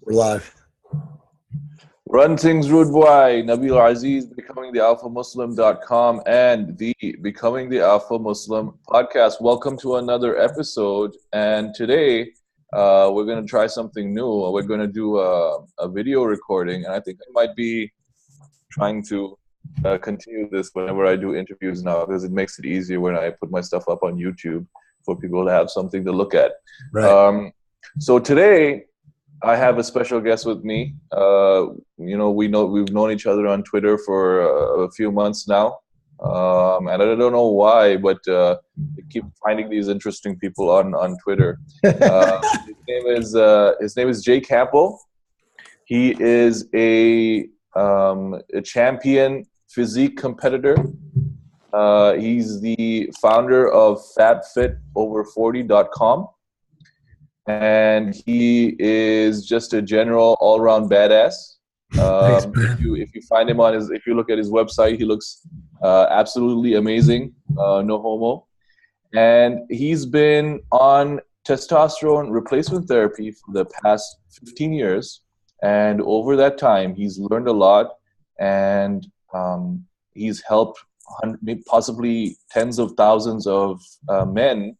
We're live. Run things rude boy, Nabil Aziz, becomingthealphamuslim.com and the Becoming the Alpha Muslim podcast. Welcome to another episode. And today we're going to try something new. We're going to do a video recording. And I think I might be trying to continue this whenever I do interviews now, because it makes it easier when I put my stuff up on YouTube for people to have something to look at. Right. So today I have a special guest with me. We've known each other on Twitter for a few months now, and I don't know why, but I keep finding these interesting people on Twitter. His name is Jay Campbell. He is a champion physique competitor. He's the founder of FabFitOver40.com. And he is just a general all-around badass. If you find him if you look at his website, he looks absolutely amazing. No homo. And he's been on testosterone replacement therapy for the past 15 years. And over that time, he's learned a lot, and he's helped possibly tens of thousands of men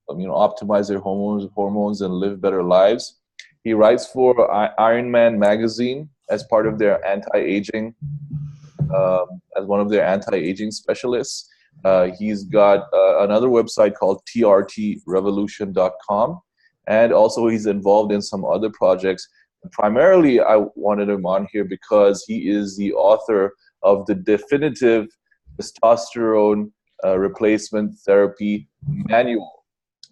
optimize their hormones and live better lives. He writes for Iron Man magazine as part of their anti-aging, as one of their anti-aging specialists. He's got another website called TRT Revolution.com, and also he's involved in some other projects. Primarily, I wanted him on here because he is the author of the definitive testosterone replacement therapy manual.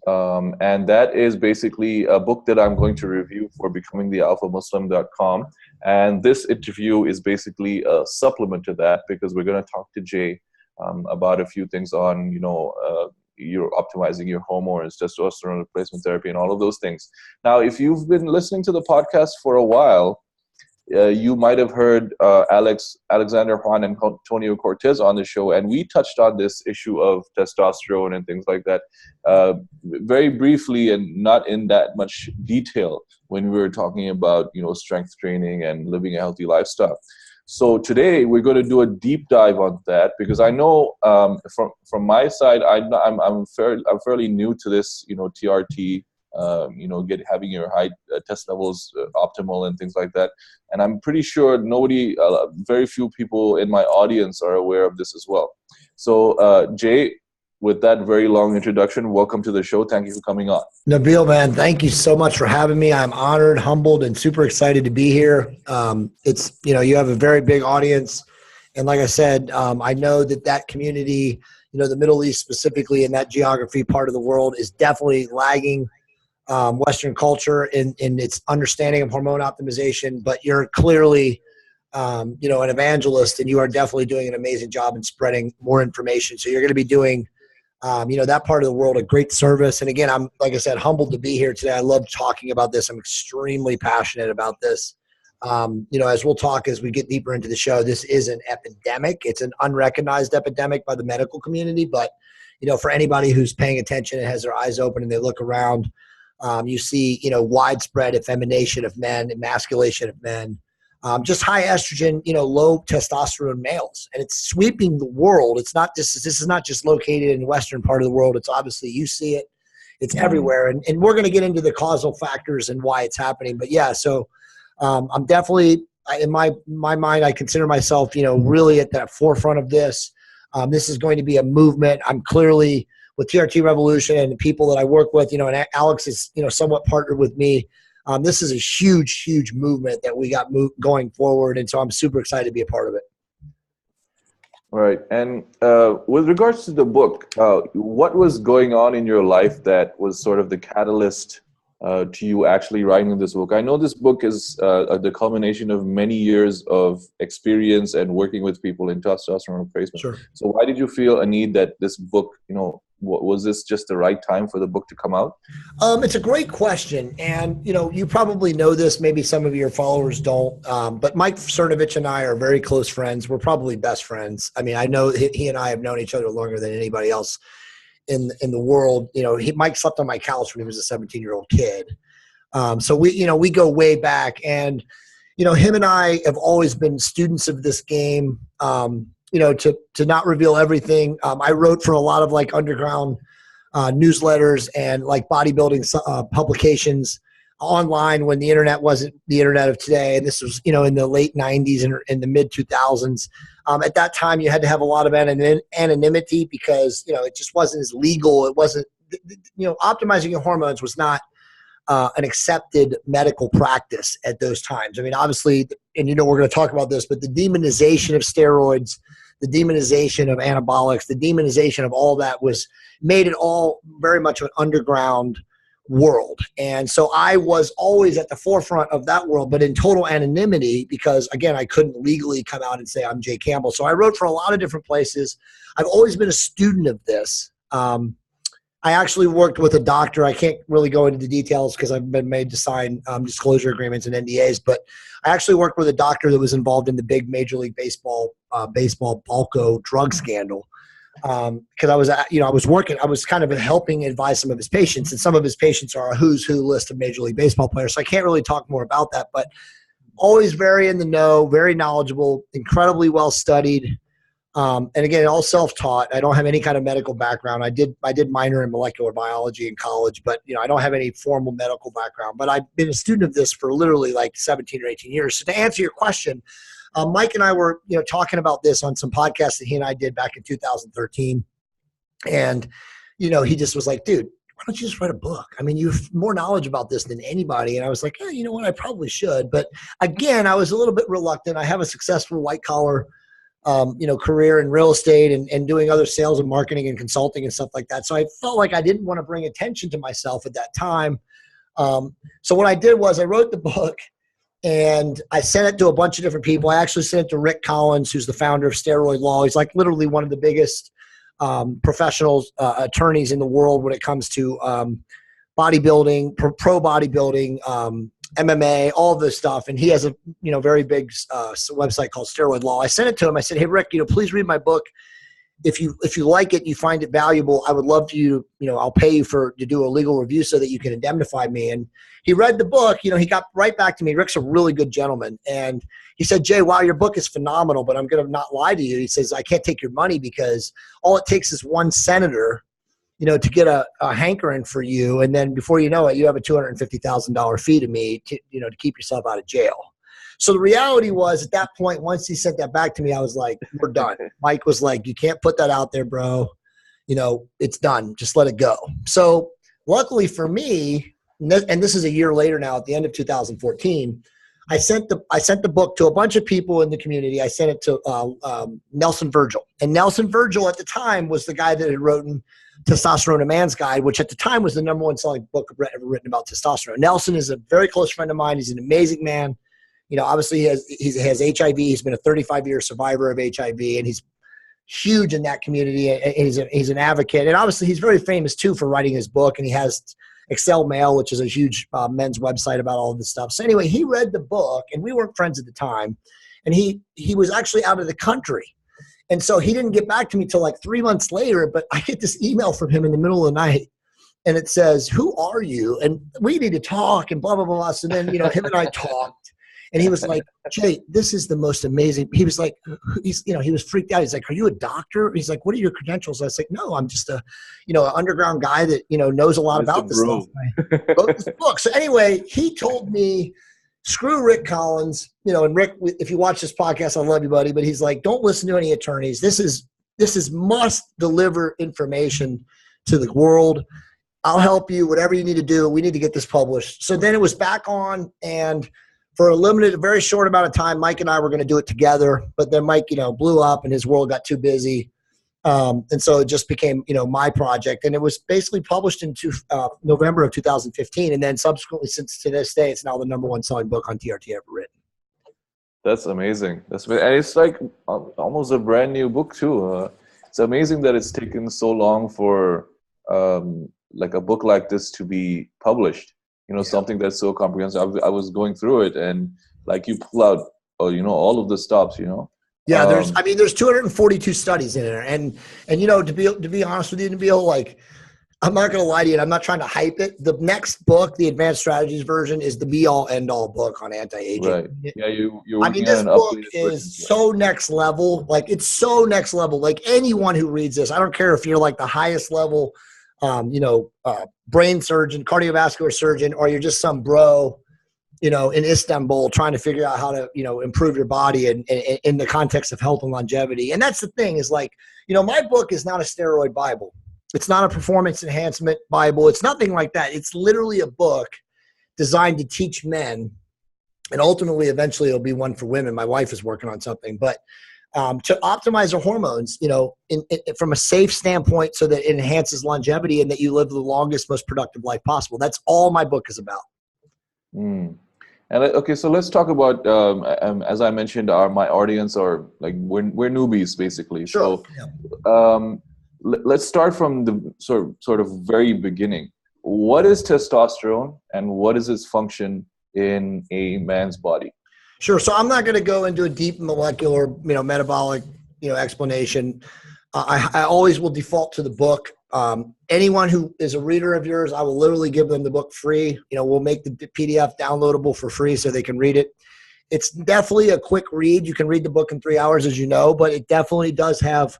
And that is basically a book that I'm going to review for becomingthealphamuslim.com. And this interview is basically a supplement to that, because we're going to talk to Jay about a few things on, you're optimizing your hormones, testosterone replacement therapy, and all of those things. Now, if you've been listening to the podcast for a while, you might have heard Alexander Juan and Antonio Cortez on the show, and we touched on this issue of testosterone and things like that very briefly and not in that much detail when we were talking about strength training and living a healthy lifestyle. So today we're going to do a deep dive on that, because I know from my side I'm fairly new to this TRT. Having your high test levels optimal and things like that. And I'm pretty sure very few people in my audience are aware of this as well. So Jay, with that very long introduction, welcome to the show. Thank you for coming on. Nabil, man, thank you so much for having me. I'm honored, humbled, and super excited to be here. It's, you have a very big audience. And like I said, I know that community, the Middle East specifically, in that geography part of the world, is definitely lagging Western culture in its understanding of hormone optimization, but you're clearly, an evangelist, and you are definitely doing an amazing job in spreading more information. So you're going to be doing, that part of the world a great service. And again, I'm, like I said, humbled to be here today. I love talking about this. I'm extremely passionate about this. As we'll talk as we get deeper into the show, this is an epidemic. It's an unrecognized epidemic by the medical community, but, for anybody who's paying attention and has their eyes open and they look around, you see, widespread effemination of men, emasculation of men, just high estrogen, low testosterone males, and it's sweeping the world. It's not just, this is not just located in the Western part of the world. It's obviously, you see it, it's everywhere. And we're going to get into the causal factors and why it's happening. But yeah, so I'm definitely, in my mind, I consider myself, really at the forefront of this. This is going to be a movement. I'm clearly, with TRT Revolution and the people that I work with, and Alex is, somewhat partnered with me. This is a huge, huge movement that we got going forward. And so I'm super excited to be a part of it. All right. And with regards to the book, what was going on in your life that was sort of the catalyst to you actually writing this book? I know this book is the culmination of many years of experience and working with people in testosterone replacement. Sure. So why did you feel a need that this book, was this just the right time for the book to come out? It's a great question. And, you probably know this, maybe some of your followers don't, but Mike Cernovich and I are very close friends. We're probably best friends. I mean, I know he and I have known each other longer than anybody else in the world. Mike slept on my couch when he was a 17-year-old kid. So we go way back, and, him and I have always been students of this game. To not reveal everything. I wrote for a lot of like underground newsletters and like bodybuilding publications online when the internet wasn't the internet of today. And this was, in the late 90s and in the mid 2000s. At that time, you had to have a lot of anonymity because, it just wasn't as legal. It wasn't, optimizing your hormones was not an accepted medical practice at those times. I mean, obviously, and we're going to talk about this, but the demonization of steroids, the demonization of anabolics, the demonization of all that made it all very much an underground world. And so I was always at the forefront of that world, but in total anonymity because, again, I couldn't legally come out and say I'm Jay Campbell. So I wrote for a lot of different places. I've always been a student of this. I actually worked with a doctor. I can't really go into the details because I've been made to sign disclosure agreements and NDAs, but I actually worked with a doctor that was involved in the big Major League Baseball Balco drug scandal. Because I was kind of helping advise some of his patients, and some of his patients are a who's who list of Major League Baseball players. So I can't really talk more about that, but always very in the know, very knowledgeable, incredibly well studied. And again, all self-taught. I don't have any kind of medical background. I did minor in molecular biology in college, but I don't have any formal medical background. But I've been a student of this for literally like 17 or 18 years. So to answer your question, Mike and I were talking about this on some podcasts that he and I did back in 2013, and he just was like, dude, why don't you just write a book? I mean, you have more knowledge about this than anybody. And I was like, you know what, I probably should. But again, I was a little bit reluctant. I have a successful white collar career in real estate and doing other sales and marketing and consulting and stuff like that. So I felt like I didn't want to bring attention to myself at that time. So what I did was I wrote the book and I sent it to a bunch of different people. I actually sent it to Rick Collins, who's the founder of Steroid Law. He's like literally one of the biggest professional attorneys in the world when it comes to bodybuilding, pro bodybuilding, MMA, all of this stuff. And he has a, very big website called Steroid Law. I sent it to him. I said, hey, Rick, please read my book. If you like it, you find it valuable, I would love for you, I'll pay you to do a legal review so that you can indemnify me. And he read the book, he got right back to me. Rick's a really good gentleman. And he said, Jay, wow, your book is phenomenal, but I'm going to not lie to you. He says, I can't take your money because all it takes is one senator to get a hankering for you. And then before you know it, you have a $250,000 fee to me to keep yourself out of jail. So the reality was at that point, once he sent that back to me, I was like, we're done. Mike was like, you can't put that out there, bro. It's done. Just let it go. So luckily for me, and this is a year later now at the end of 2014, I sent the book to a bunch of people in the community. I sent it to Nelson Virgil. And Nelson Virgil at the time was the guy that had written Testosterone: A Man's Guide, which at the time was the #1 selling book ever written about testosterone. Nelson is a very close friend of mine. He's an amazing man. Obviously he has HIV. He's been a 35-year survivor of HIV, and he's huge in that community. He's an advocate. And obviously he's very famous too for writing his book, and he has Excel Mail, which is a huge men's website about all of this stuff. So anyway, he read the book, and we weren't friends at the time, and he was actually out of the country. And so he didn't get back to me till like 3 months later, but I get this email from him in the middle of the night, and it says, who are you? And we need to talk and blah, blah, blah, blah. So then, him and I talked, and he was like, Jay, this is the most amazing. He was like, he was freaked out. He's like, are you a doctor? He's like, what are your credentials? I was like, no, I'm just an underground guy that, knows a lot about this stuff. I wrote this book. So anyway, he told me, screw Rick Collins, and Rick, if you watch this podcast, I love you, buddy, but he's like, don't listen to any attorneys. This is must deliver information to the world. I'll help you, whatever you need to do. We need to get this published. So then it was back on, and for a very short amount of time, Mike and I were going to do it together, but then Mike, blew up and his world got too busy. And so it just became, my project, and it was basically published in November of 2015. And then subsequently, since to this day, it's now the #1 selling book on TRT ever written. That's amazing. And it's like almost a brand new book too. It's amazing that it's taken so long for like a book like this to be published. Something that's so comprehensive. I was going through it, and like you pull out, all of the stops. Yeah, there's 242 studies in there, and to be honest with you, Nabil, like I'm not going to lie to you. I'm not trying to hype it. The next book, the Advanced Strategies version, is the be-all, end-all book on anti-aging. Right. Yeah, you're I working mean, on this an book updated is version. so next level. Like, it's so next level. Like, anyone who reads this, I don't care if you're like the highest level, brain surgeon, cardiovascular surgeon, or you're just some bro, in Istanbul trying to figure out how to, improve your body and in the context of health and longevity. And that's the thing is like, my book is not a steroid Bible. It's not a performance enhancement Bible. It's nothing like that. It's literally a book designed to teach men, and ultimately, eventually, it'll be one for women. My wife is working on something, but to optimize their hormones, from a safe standpoint, so that it enhances longevity and that you live the longest, most productive life possible. That's all my book is about. Mm. And okay, so let's talk about, as I mentioned, my audience are like we're newbies basically. Sure. So Yeah. let's start from the sort of very beginning. What is testosterone, and what is its function in a man's body? Sure. So I'm not going to go into a deep molecular, metabolic, explanation. I always will default to the book. Anyone who is a reader of yours, I will literally give them the book free. We'll make the PDF downloadable for free so they can read it. It's definitely a quick read. You can read the book in 3 hours, as you know, but it definitely does have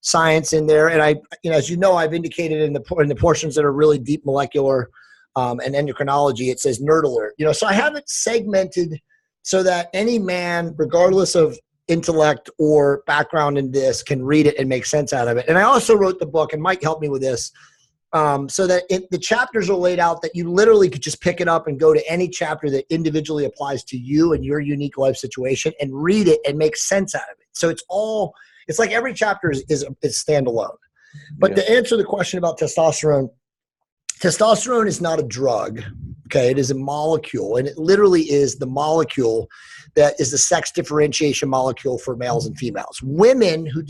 science in there. And as you know, I've indicated in the portions that are really deep molecular and endocrinology, it says nerd alert. So I have it segmented so that any man, regardless of intellect or background in this, can read it and make sense out of it. And I also wrote the book, and Mike helped me with this, so that the chapters are laid out that you literally could just pick it up and go to any chapter that individually applies to you and your unique life situation and read it and make sense out of it. So it's like every chapter is standalone. But to answer the question about testosterone is not a drug. Okay, it is a molecule, and it literally is the molecule that is the sex differentiation molecule for males and females. Women who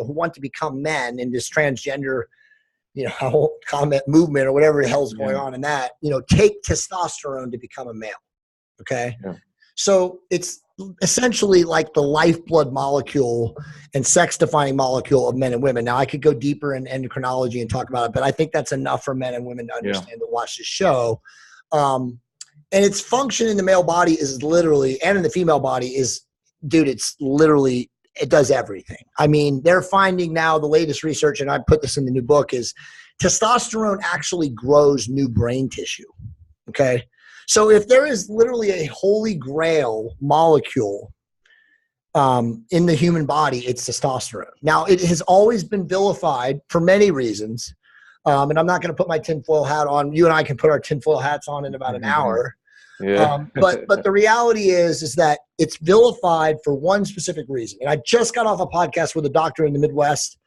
want to become men in this transgender, comment movement or whatever the hell's going on in that, take testosterone to become a male. Okay. Yeah. So it's essentially like the lifeblood molecule and sex defining molecule of men and women. Now I could go deeper in endocrinology and talk about it, but I think that's enough for men and women to understand to watch this show. And its function in the male body is literally, and in the female body is, dude, it's literally, it does everything. I mean, they're finding now, the latest research, and I put this in the new book, is testosterone actually grows new brain tissue. Okay. So if there is literally a holy grail molecule in the human body, it's testosterone. Now, it has always been vilified for many reasons. And I'm not going to put my tinfoil hat on. You and I can put our tinfoil hats on in about an hour. Yeah. But the reality is that it's vilified for one specific reason. And I just got off a podcast with a doctor in the Midwest,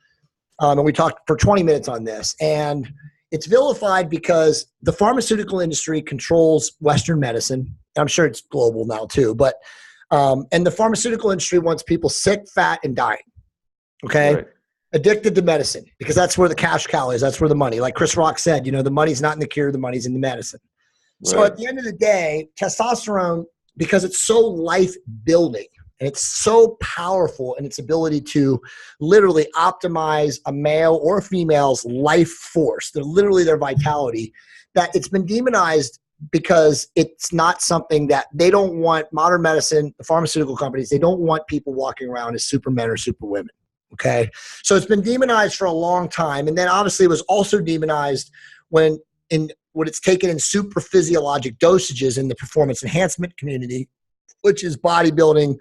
and we talked for 20 minutes on this. And it's vilified because the pharmaceutical industry controls Western medicine. I'm sure it's global now too, but and the pharmaceutical industry wants people sick, fat, and dying. Okay. Right. Addicted to medicine, because that's where the cash cow is. That's where the money, like Chris Rock said, the money's not in the cure, the money's in the medicine. Right. So at the end of the day, testosterone, because it's so life building and it's so powerful in its ability to literally optimize a male or a female's life force, literally their vitality, that it's been demonized because it's not something that they don't want. Modern medicine, the pharmaceutical companies, they don't want people walking around as supermen or superwomen. Okay. So it's been demonized for a long time. And then obviously it was also demonized when it's taken in super physiologic dosages in the performance enhancement community, which is bodybuilding,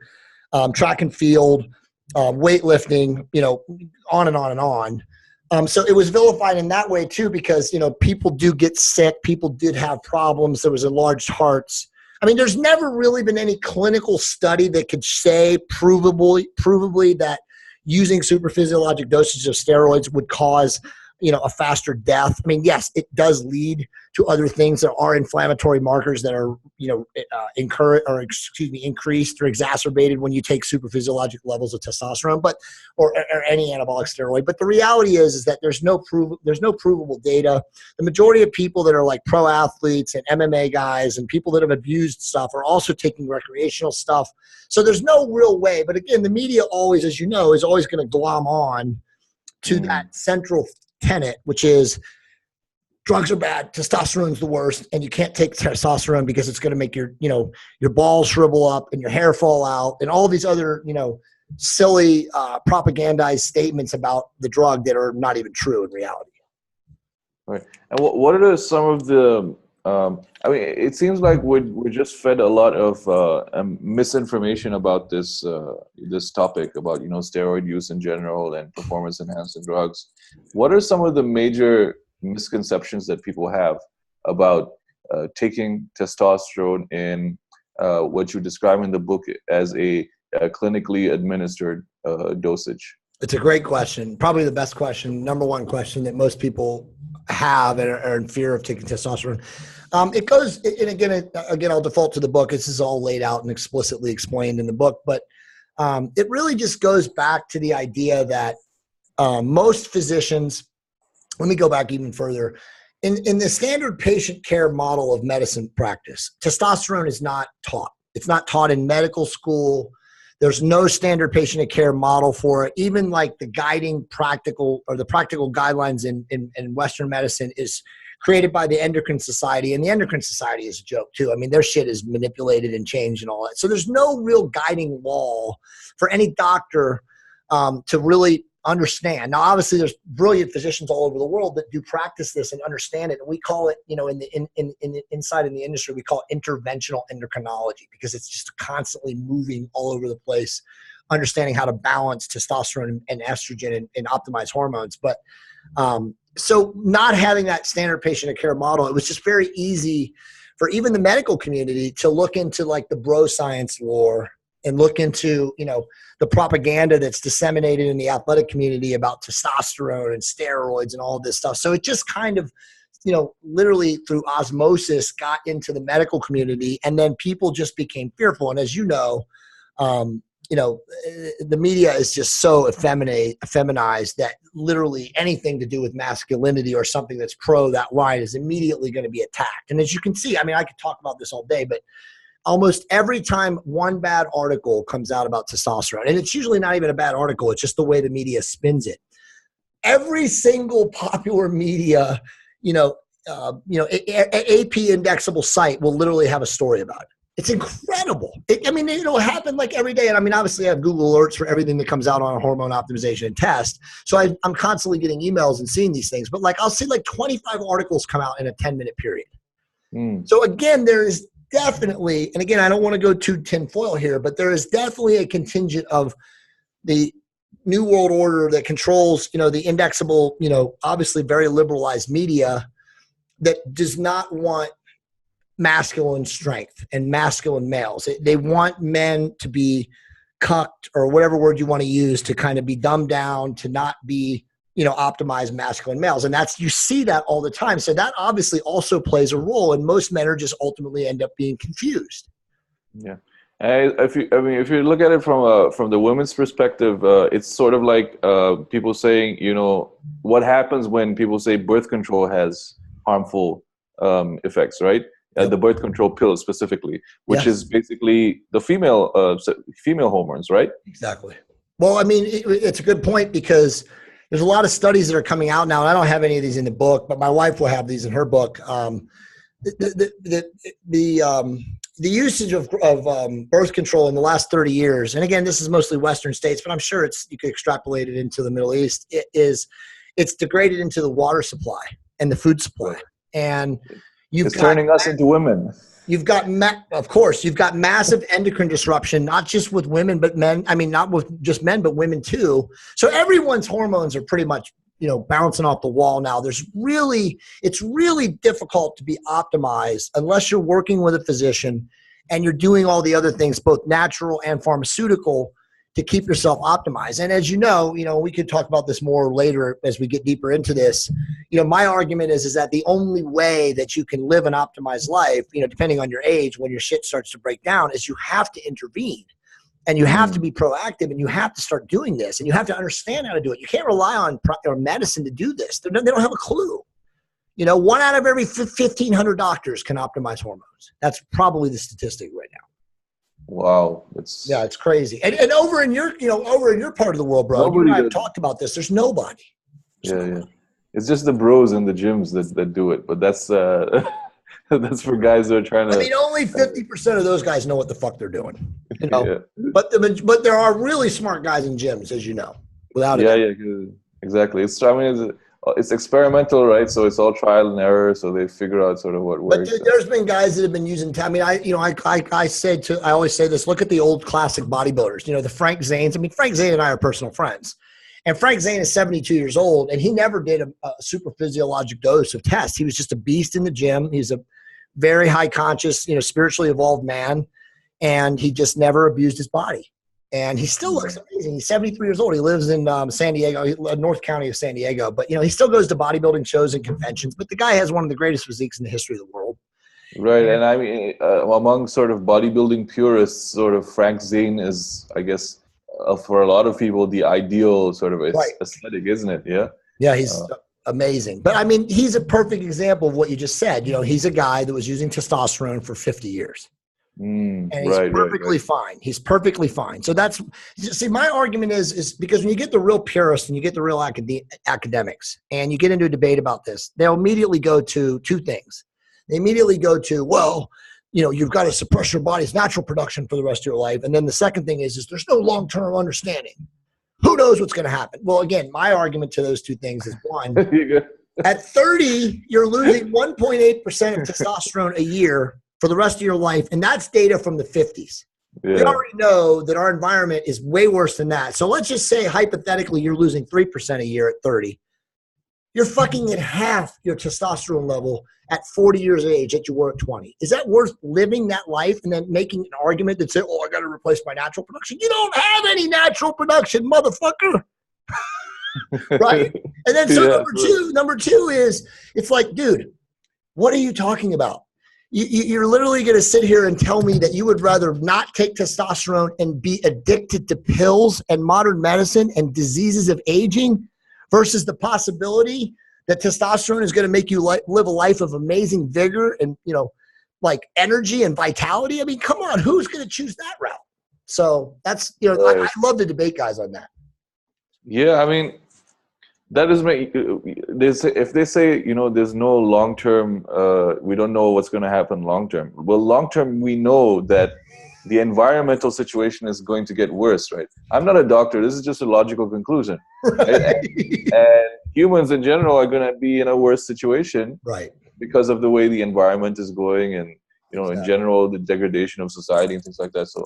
track and field, weightlifting, on and on and on. So it was vilified in that way too, because, people do get sick. People did have problems. There was enlarged hearts. I mean, there's never really been any clinical study that could say provably that using super physiologic dosages of steroids would cause, a faster death. I mean, yes, it does lead to other things. There are inflammatory markers that are, increased or exacerbated when you take super physiologic levels of testosterone, or any anabolic steroid. But the reality is that there's no provable data. The majority of people that are like pro athletes and MMA guys and people that have abused stuff are also taking recreational stuff. So there's no real way. But again, the media always, as you know, is always going to glom on to that central tenet, which is drugs are bad, testosterone's the worst, and you can't take testosterone because it's going to make your, your balls shrivel up and your hair fall out and all these other, silly propagandized statements about the drug that are not even true in reality. Right. And what are some of the, it seems like we're just fed a lot of misinformation about this this topic about, steroid use in general and performance enhancing drugs. What are some of the major misconceptions that people have about taking testosterone in what you describe in the book as a clinically administered dosage? It's a great question. Probably the best question, number one question that most people have and are in fear of taking testosterone. It goes, and again, I'll default to the book. This is all laid out and explicitly explained in the book, but it really just goes back to the idea that most physicians, let me go back even further. In the standard patient care model of medicine practice, testosterone is not taught. It's not taught in medical school. There's no standard patient care model for it. Even like the guiding practical or the practical guidelines in Western medicine is created by the Endocrine Society. And the Endocrine Society is a joke too. I mean, their shit is manipulated and changed and all that. So there's no real guiding law for any doctor to really understand. Now, obviously there's brilliant physicians all over the world that do practice this and understand it. And we call it, inside in the industry, we call it interventional endocrinology because it's just constantly moving all over the place, understanding how to balance testosterone and estrogen and optimize hormones. But so not having that standard patient care model, it was just very easy for even the medical community to look into like the bro science lore and look into, the propaganda that's disseminated in the athletic community about testosterone and steroids and all of this stuff. So it just kind of, literally through osmosis got into the medical community, and then people just became fearful. And as the media is just so effeminized that literally anything to do with masculinity or something that's pro that line is immediately going to be attacked. And as you can see, I mean, I could talk about this all day, but almost every time one bad article comes out about testosterone, and it's usually not even a bad article, it's just the way the media spins it. Every single popular media, AP indexable site will literally have a story about it. It's incredible. It'll happen like every day. And I mean, obviously I have Google alerts for everything that comes out on hormone optimization and test. So I'm constantly getting emails and seeing these things, but like I'll see like 25 articles come out in a 10-minute period. So again, there is definitely, and again, I don't want to go too tinfoil here, but there is definitely a contingent of the New World Order that controls, the indexable, obviously very liberalized media that does not want masculine strength and masculine males. They want men to be cucked, or whatever word you want to use, to kind of be dumbed down, to not be, optimized masculine males. And you see that all the time. So that obviously also plays a role, and most men are just ultimately end up being confused. Yeah. If you look at it from the women's perspective, it's sort of like people saying, what happens when people say birth control has harmful effects, right? Yep. The birth control pill specifically, which is basically the female hormones, right? Exactly. Well, I mean, it's a good point because there's a lot of studies that are coming out now, and I don't have any of these in the book, but my wife will have these in her book. The usage of birth control in the last 30 years, and again, this is mostly Western states, but I'm sure you could extrapolate it into the Middle East. It's degraded into the water supply and the food supply, and it's turning us into women. You've got massive endocrine disruption, not just with women, but men. I mean, not with just men, but women too. So everyone's hormones are pretty much, bouncing off the wall now. It's really difficult to be optimized unless you're working with a physician and you're doing all the other things, both natural and pharmaceutical, to keep yourself optimized. And as you know, we could talk about this more later as we get deeper into this. My argument is that the only way that you can live an optimized life, depending on your age, when your shit starts to break down, is you have to intervene, and you have to be proactive, and you have to start doing this, and you have to understand how to do it. You can't rely on medicine to do this. They don't have a clue. 1 out of every 1,500 doctors can optimize hormones. That's probably the statistic right now. Wow, it's crazy. And over in your part of the world, bro, you and I have talked about this. There's nobody. Yeah. It's just the bros in the gyms that do it, but that's that's for guys that are trying to. I mean, only 50% of those guys know what the fuck they're doing. You know, Yeah. but there are really smart guys in gyms, as you know, without a Yeah, doubt. yeah, exactly. It's experimental, right? So it's all trial and error. So they figure out sort of what But works. dude, there's been guys that have been using. I mean, I always say this. Look at the old classic bodybuilders. You know, the Frank Zanes. I mean, Frank Zane and I are personal friends, and Frank Zane is 72 years old, and he never did a super physiologic dose of tests. He was just a beast in the gym. He's a very high conscious, you know, spiritually evolved man, and he just never abused his body. And he still looks amazing. He's 73 years old. He lives in San Diego, North County of San Diego. But, you know, he still goes to bodybuilding shows and conventions. But the guy has one of the greatest physiques in the history of the world. Right, and I mean, among sort of bodybuilding purists, sort of Frank Zane is, I guess, for a lot of people, the ideal sort of aesthetic, isn't it? Yeah. Yeah, he's amazing. But I mean, he's a perfect example of what you just said. You know, he's a guy that was using testosterone for 50 years. And he's perfectly fine. He's perfectly fine. So that's, see, my argument is because when you get the real purists and you get the real academics and you get into a debate about this, they'll immediately go to two things. They immediately go to, well, you know, you've got to suppress your body's natural production for the rest of your life. And then the second thing is there's no long-term understanding. Who knows what's going to happen? Well, again, my argument to those two things is one, at 30, you're losing 1.8% of testosterone a year for the rest of your life. And that's data from the 50s. Yeah. We already know that our environment is way worse than that. So let's just say, hypothetically, you're losing 3% a year at 30. You're fucking at half your testosterone level at 40 years of age that you were at 20. Is that worth living that life and then making an argument that says, oh, I got to replace my natural production? You don't have any natural production, motherfucker. Right? And then so number two is, it's like, dude, what are you talking about? You're literally going to sit here and tell me that you would rather not take testosterone and be addicted to pills and modern medicine and diseases of aging versus the possibility that testosterone is going to make you live a life of amazing vigor and, you know, like energy and vitality. I mean, come on, who's going to choose that route? So that's, you know, I love to debate guys on that. Yeah, I mean, that is if they say, you know, there's no long-term, we don't know what's going to happen long-term. Well, long-term, we know that the environmental situation is going to get worse, right? I'm not a doctor. This is just a logical conclusion. Right? And humans in general are going to be in a worse situation, right? Because of the way the environment is going and, you know, in general, the degradation of society and things like that. So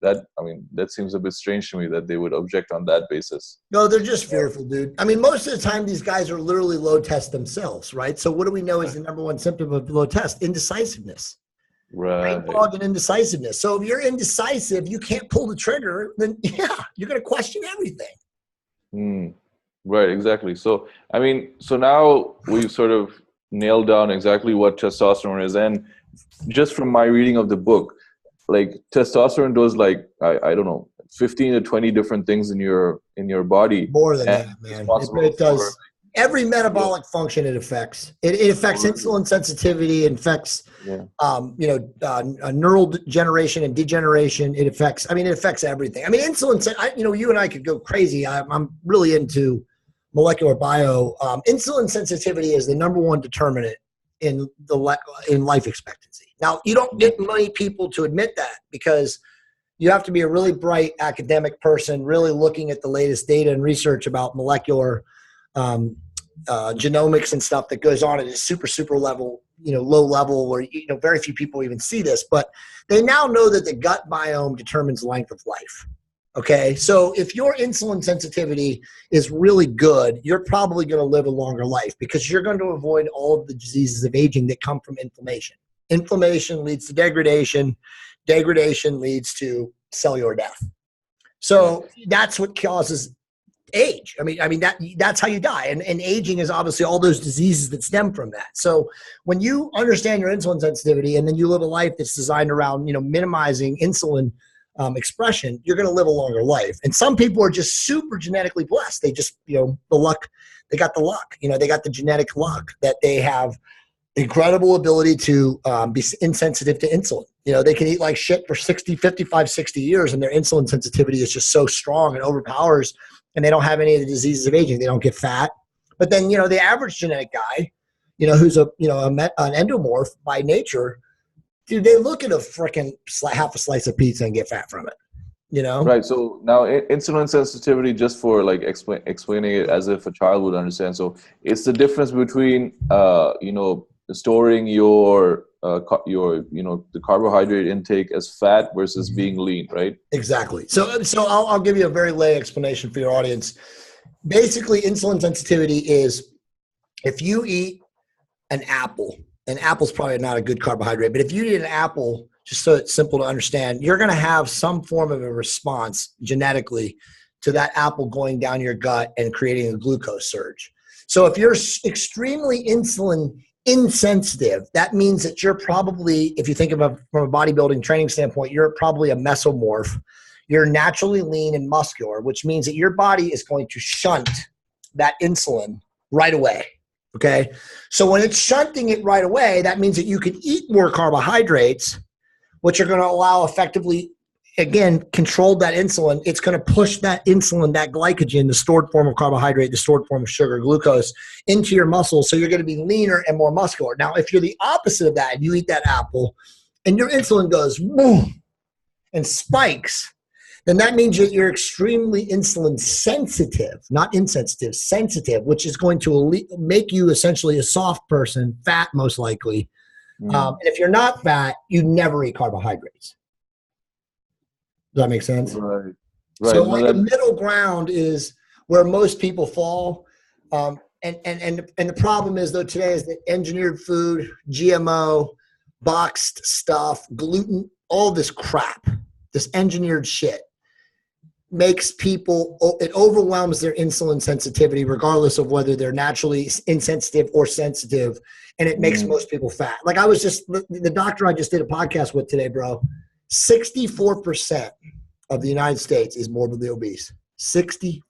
that, I mean, that seems a bit strange to me that they would object on that basis. No, they're just fearful, dude. I mean, most of the time, these guys are literally low test themselves, right? So what do we know is the number one symptom of low test? Indecisiveness. Right. Fog and indecisiveness. So if you're indecisive, you can't pull the trigger, then yeah, you're going to question everything. Right, exactly. So, I mean, so now we've sort of nailed down exactly what testosterone is. And just from my reading of the book, like testosterone does like, I don't know, 15 to 20 different things in your body. More than that, man. It does. Every metabolic function it affects. It affects insulin sensitivity. It affects, neural degeneration and degeneration. It affects everything. I mean, insulin. You and I could go crazy. I'm really into molecular bio. Insulin sensitivity is the number one determinant in life expectancy. Now, you don't get many people to admit that because you have to be a really bright academic person, really looking at the latest data and research about molecular genomics and stuff that goes on at a super level, low level where, very few people even see this, but they now know that the gut biome determines length of life. Okay. So if your insulin sensitivity is really good, you're probably going to live a longer life because you're going to avoid all of the diseases of aging that come from inflammation. Inflammation leads to degradation. Degradation leads to cellular death. So that's what causes age. I mean that's how you die. And aging is obviously all those diseases that stem from that. So when you understand your insulin sensitivity and then you live a life that's designed around, minimizing insulin expression, you're going to live a longer life. And some people are just super genetically blessed. They just, they got the luck, they got the genetic luck that they have incredible ability to be insensitive to insulin. They can eat like shit for 55, 60 years and their insulin sensitivity is just so strong and overpowers and they don't have any of the diseases of aging. They don't get fat. But then, the average genetic guy, who's an endomorph by nature, dude, they look at a freaking half a slice of pizza and get fat from it, Right. So now insulin sensitivity, just for like explaining it as if a child would understand. So it's the difference between, storing your the carbohydrate intake as fat versus being lean, right? Exactly. So I'll give you a very lay explanation for your audience. Basically, insulin sensitivity is if you eat an apple, and apple's probably not a good carbohydrate, but if you eat an apple, just so it's simple to understand, you're going to have some form of a response genetically to that apple going down your gut and creating a glucose surge. So if you're extremely insulin insensitive, that means that you're probably, if you think of it from a bodybuilding training standpoint, you're probably a mesomorph. You're naturally lean and muscular, which means that your body is going to shunt that insulin right away. Okay. So when it's shunting it right away, that means that you can eat more carbohydrates, which are going to allow effectively, again, control that insulin. It's going to push that insulin, that glycogen, the stored form of carbohydrate, the stored form of sugar, glucose, into your muscles. So you're going to be leaner and more muscular. Now, if you're the opposite of that and you eat that apple and your insulin goes boom and spikes, then that means that you're extremely insulin sensitive, not insensitive, sensitive, which is going to make you essentially a soft person, fat most likely. And if you're not fat, you never eat carbohydrates. Does that make sense? Right. So like the middle ground is where most people fall. And the problem is, though, today is that engineered food, GMO, boxed stuff, gluten, all this crap, this engineered shit makes people, it overwhelms their insulin sensitivity, regardless of whether they're naturally insensitive or sensitive. And it makes most people fat. Like the doctor I just did a podcast with today, bro, 64% of the United States is morbidly obese. 64%.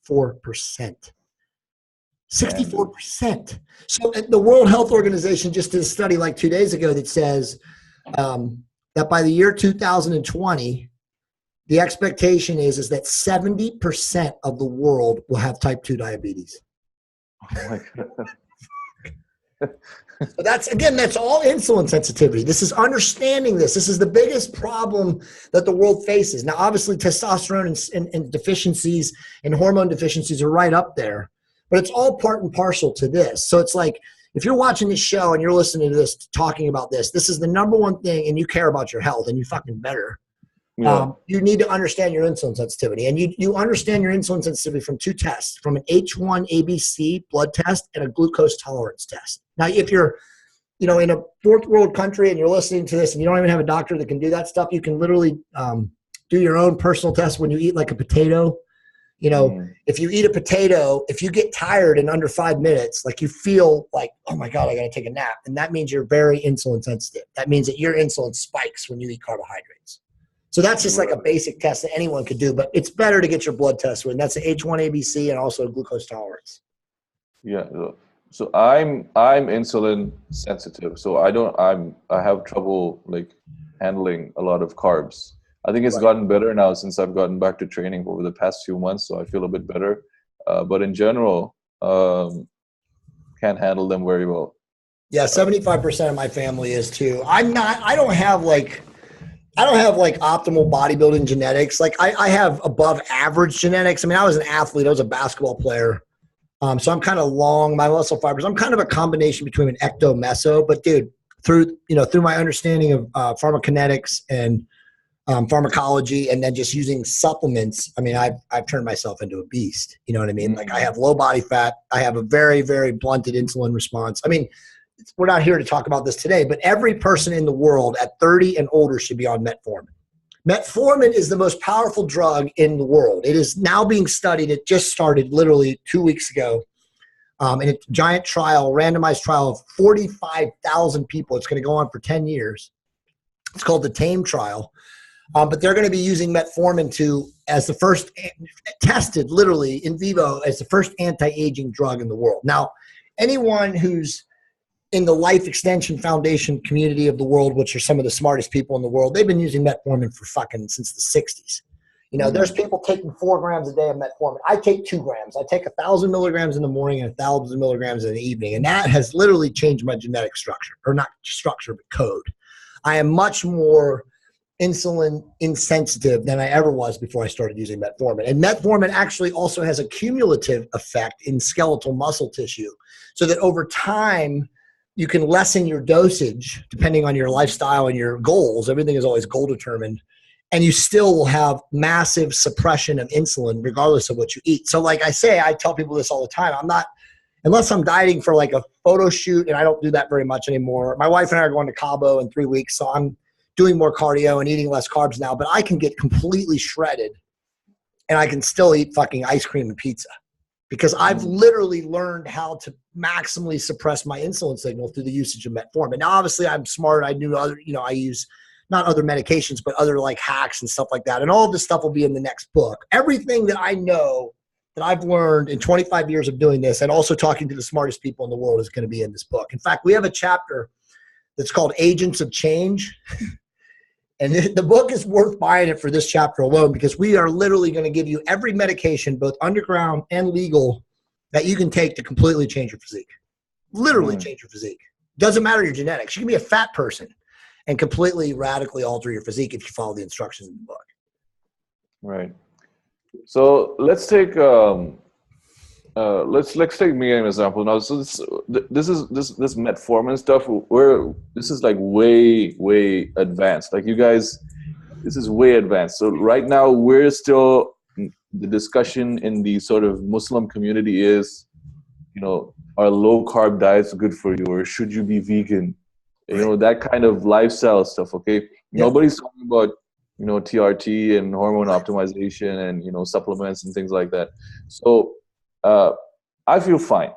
64%. So the World Health Organization just did a study like 2 days ago that says that by the year 2020, the expectation is that 70% of the world will have type 2 diabetes. Oh my God. So that's all insulin sensitivity. This is understanding this. This is the biggest problem that the world faces. Now, obviously, testosterone and deficiencies and hormone deficiencies are right up there, but it's all part and parcel to this. So it's like, if you're watching this show and you're listening to this, talking about this, this is the number one thing, and you care about your health, and you fucking better. Yeah. You need to understand your insulin sensitivity, and you understand your insulin sensitivity from two tests, from an H1ABC blood test and a glucose tolerance test. Now, if you're, in a fourth world country and you're listening to this and you don't even have a doctor that can do that stuff, you can literally do your own personal test when you eat like a potato. If you eat a potato, if you get tired in under 5 minutes, like you feel like, oh my God, I got to take a nap. And that means you're very insulin sensitive. That means that your insulin spikes when you eat carbohydrates. So that's just like a basic test that anyone could do, but it's better to get your blood test when that's the H1ABC and also glucose tolerance. Yeah. So I'm insulin sensitive. So I have trouble like handling a lot of carbs. I think it's gotten better now since I've gotten back to training over the past few months. So I feel a bit better. But in general, can't handle them very well. Yeah. 75% of my family is too. I don't have like optimal bodybuilding genetics. Like I have above average genetics. I mean, I was an athlete. I was a basketball player. So I'm kind of long, my muscle fibers. I'm kind of a combination between an ecto-meso, but dude, through my understanding of pharmacokinetics and pharmacology, and then just using supplements, I mean, I've turned myself into a beast. You know what I mean? Like I have low body fat. I have a very, very blunted insulin response. I mean, we're not here to talk about this today, but every person in the world at 30 and older should be on metformin. Metformin is the most powerful drug in the world. It is now being studied. It just started literally 2 weeks ago in a giant trial, randomized trial of 45,000 people. It's going to go on for 10 years. It's called the TAME trial. But they're going to be using metformin as the first tested literally in vivo as the first anti-aging drug in the world. Now, anyone who's in the Life Extension Foundation community of the world, which are some of the smartest people in the world, they've been using metformin for fucking since the 60s. There's people taking 4 grams a day of metformin. I take 2 grams. I take 1,000 milligrams in the morning and 1,000 milligrams in the evening. And that has literally changed my genetic structure, or not structure, but code. I am much more insulin insensitive than I ever was before I started using metformin. And metformin actually also has a cumulative effect in skeletal muscle tissue, so that over time you can lessen your dosage depending on your lifestyle and your goals. Everything is always goal determined. And you still will have massive suppression of insulin regardless of what you eat. So like I say, I tell people this all the time. I'm not, unless I'm dieting for like a photo shoot, and I don't do that very much anymore. My wife and I are going to Cabo in 3 weeks, so I'm doing more cardio and eating less carbs now, but I can get completely shredded and I can still eat fucking ice cream and pizza because I've literally learned how to maximally suppress my insulin signal through the usage of metformin. Now, obviously I'm smart. I knew other, I use not other medications, but other like hacks and stuff like that. And all of this stuff will be in the next book. Everything that I know that I've learned in 25 years of doing this and also talking to the smartest people in the world is going to be in this book. In fact, we have a chapter that's called Agents of Change. And the book is worth buying it for this chapter alone, because we are literally going to give you every medication, both underground and legal, that you can take to completely change your physique. Literally change your physique. Doesn't matter your genetics. You can be a fat person and completely radically alter your physique if you follow the instructions in the book. Right. So let's take let's take me as an example now. So this metformin stuff. This is like way advanced. Like you guys, this is way advanced. So right now we're still, the discussion in the sort of Muslim community is, are low carb diets good for you, or should you be vegan? That kind of lifestyle stuff, okay? Yeah. Nobody's talking about, TRT and hormone optimization and, supplements and things like that. So I feel fine.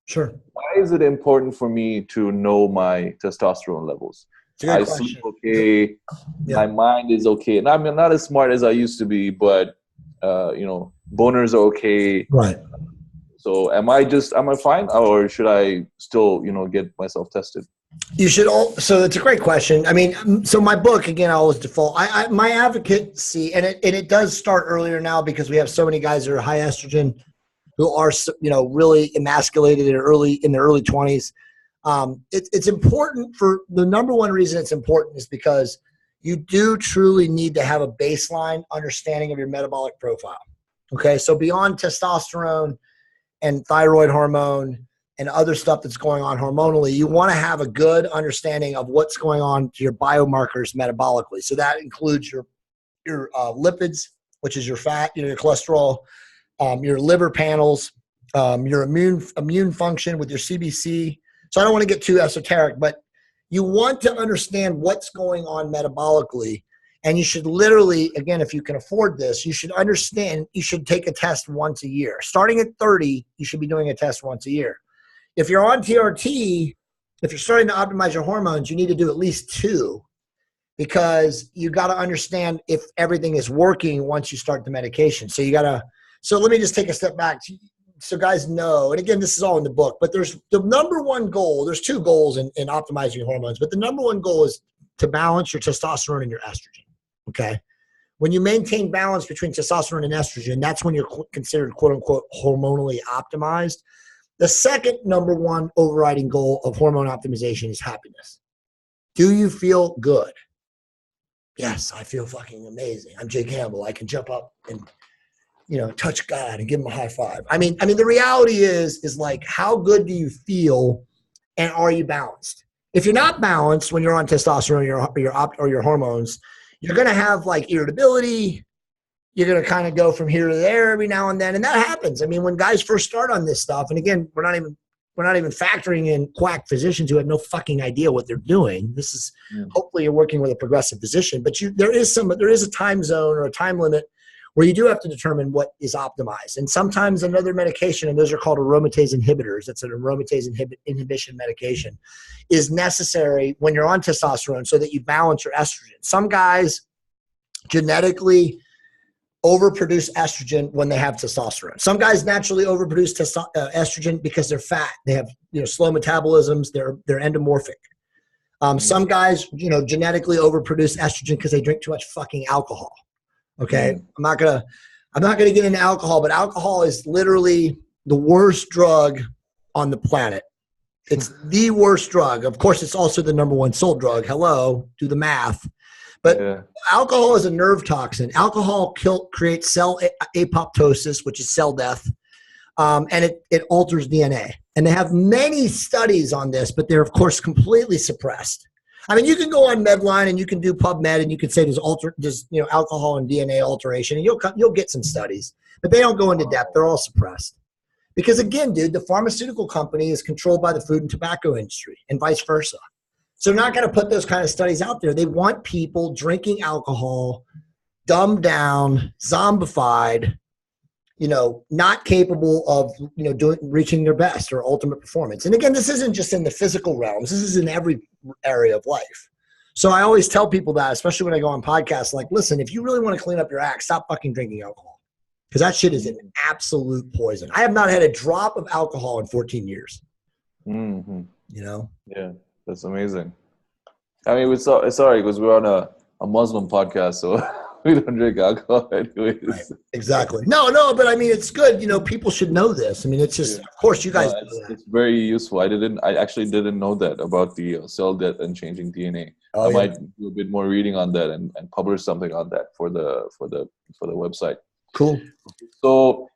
Sure. Why is it important for me to know my testosterone levels? I sleep okay. Yeah. My mind is okay. And I'm not as smart as I used to be, but, boners are okay. Right. So am I fine, or should I still, get myself tested? You should so it's a great question. I mean, so my book, again, I always default. My advocacy, and it does start earlier now because we have so many guys that are high estrogen who are, really emasculated in their early 20s. It's important for the number one reason it's important is because you do truly need to have a baseline understanding of your metabolic profile. Okay. So beyond testosterone and thyroid hormone and other stuff that's going on hormonally, you want to have a good understanding of what's going on to your biomarkers metabolically. So that includes your lipids, which is your fat, your cholesterol, your liver panels, your immune function with your CBC. So I don't want to get too esoteric, but you want to understand what's going on metabolically. And you should literally, again, if you can afford this, you should understand, you should take a test once a year. Starting at 30, you should be doing a test once a year. If you're on TRT, if you're starting to optimize your hormones, you need to do at least 2, because you got to understand if everything is working once you start the medication. So let me just take a step back so guys know, and again, this is all in the book, but there's the number one goal. There's 2 goals in optimizing your hormones, but the number one goal is to balance your testosterone and your estrogen. Okay. When you maintain balance between testosterone and estrogen, that's when you're considered quote unquote hormonally optimized. The second number one overriding goal of hormone optimization is happiness. Do you feel good? Yes, I feel fucking amazing. I'm Jay Campbell. I can jump up and, touch God and give him a high five. I mean, the reality is like, how good do you feel, and are you balanced? If you're not balanced when you're on testosterone or your hormones, you're going to have like irritability. You're going to kind of go from here to there every now and then. And that happens. I mean, when guys first start on this stuff, and again, we're not even factoring in quack physicians who have no fucking idea what they're doing. This is hopefully you're working with a progressive physician, but there is a time zone or a time limit where you do have to determine what is optimized. And sometimes another medication, and those are called aromatase inhibitors, that's an aromatase inhibition medication, is necessary when you're on testosterone so that you balance your estrogen. Some guys genetically overproduce estrogen when they have testosterone. Some guys naturally overproduce estrogen because they're fat. They have slow metabolisms. They're endomorphic. Some guys genetically overproduce estrogen because they drink too much fucking alcohol. Okay. I'm not going to get into alcohol, but alcohol is literally the worst drug on the planet. It's the worst drug. Of course, it's also the number one sold drug. Hello, do the math. But alcohol is a nerve toxin. Alcohol creates cell apoptosis, which is cell death, and it alters DNA. And they have many studies on this, but they're, of course, completely suppressed. I mean, you can go on Medline and you can do PubMed and you can say there's alcohol and DNA alteration, and you'll get some studies, but they don't go into depth. They're all suppressed. Because again, dude, the pharmaceutical company is controlled by the food and tobacco industry and vice versa. So they're not going to put those kind of studies out there. They want people drinking alcohol, dumbed down, zombified, not capable of, reaching their best or ultimate performance. And again, this isn't just in the physical realms. This is in every area of life. So I always tell people that, especially when I go on podcasts, like, listen, if you really want to clean up your act, stop fucking drinking alcohol. Because that shit is an absolute poison. I have not had a drop of alcohol in 14 years. Mm-hmm. Yeah, that's amazing. I mean, it's sorry because we're on a Muslim podcast, so we don't drink alcohol anyways. Right. Exactly. No, but I mean, it's good. People should know this. I mean, it's just, of course, you guys know that. It's very useful. I actually didn't know that about the cell death and changing DNA. I might do a bit more reading on that and publish something on that for the website. Cool. So,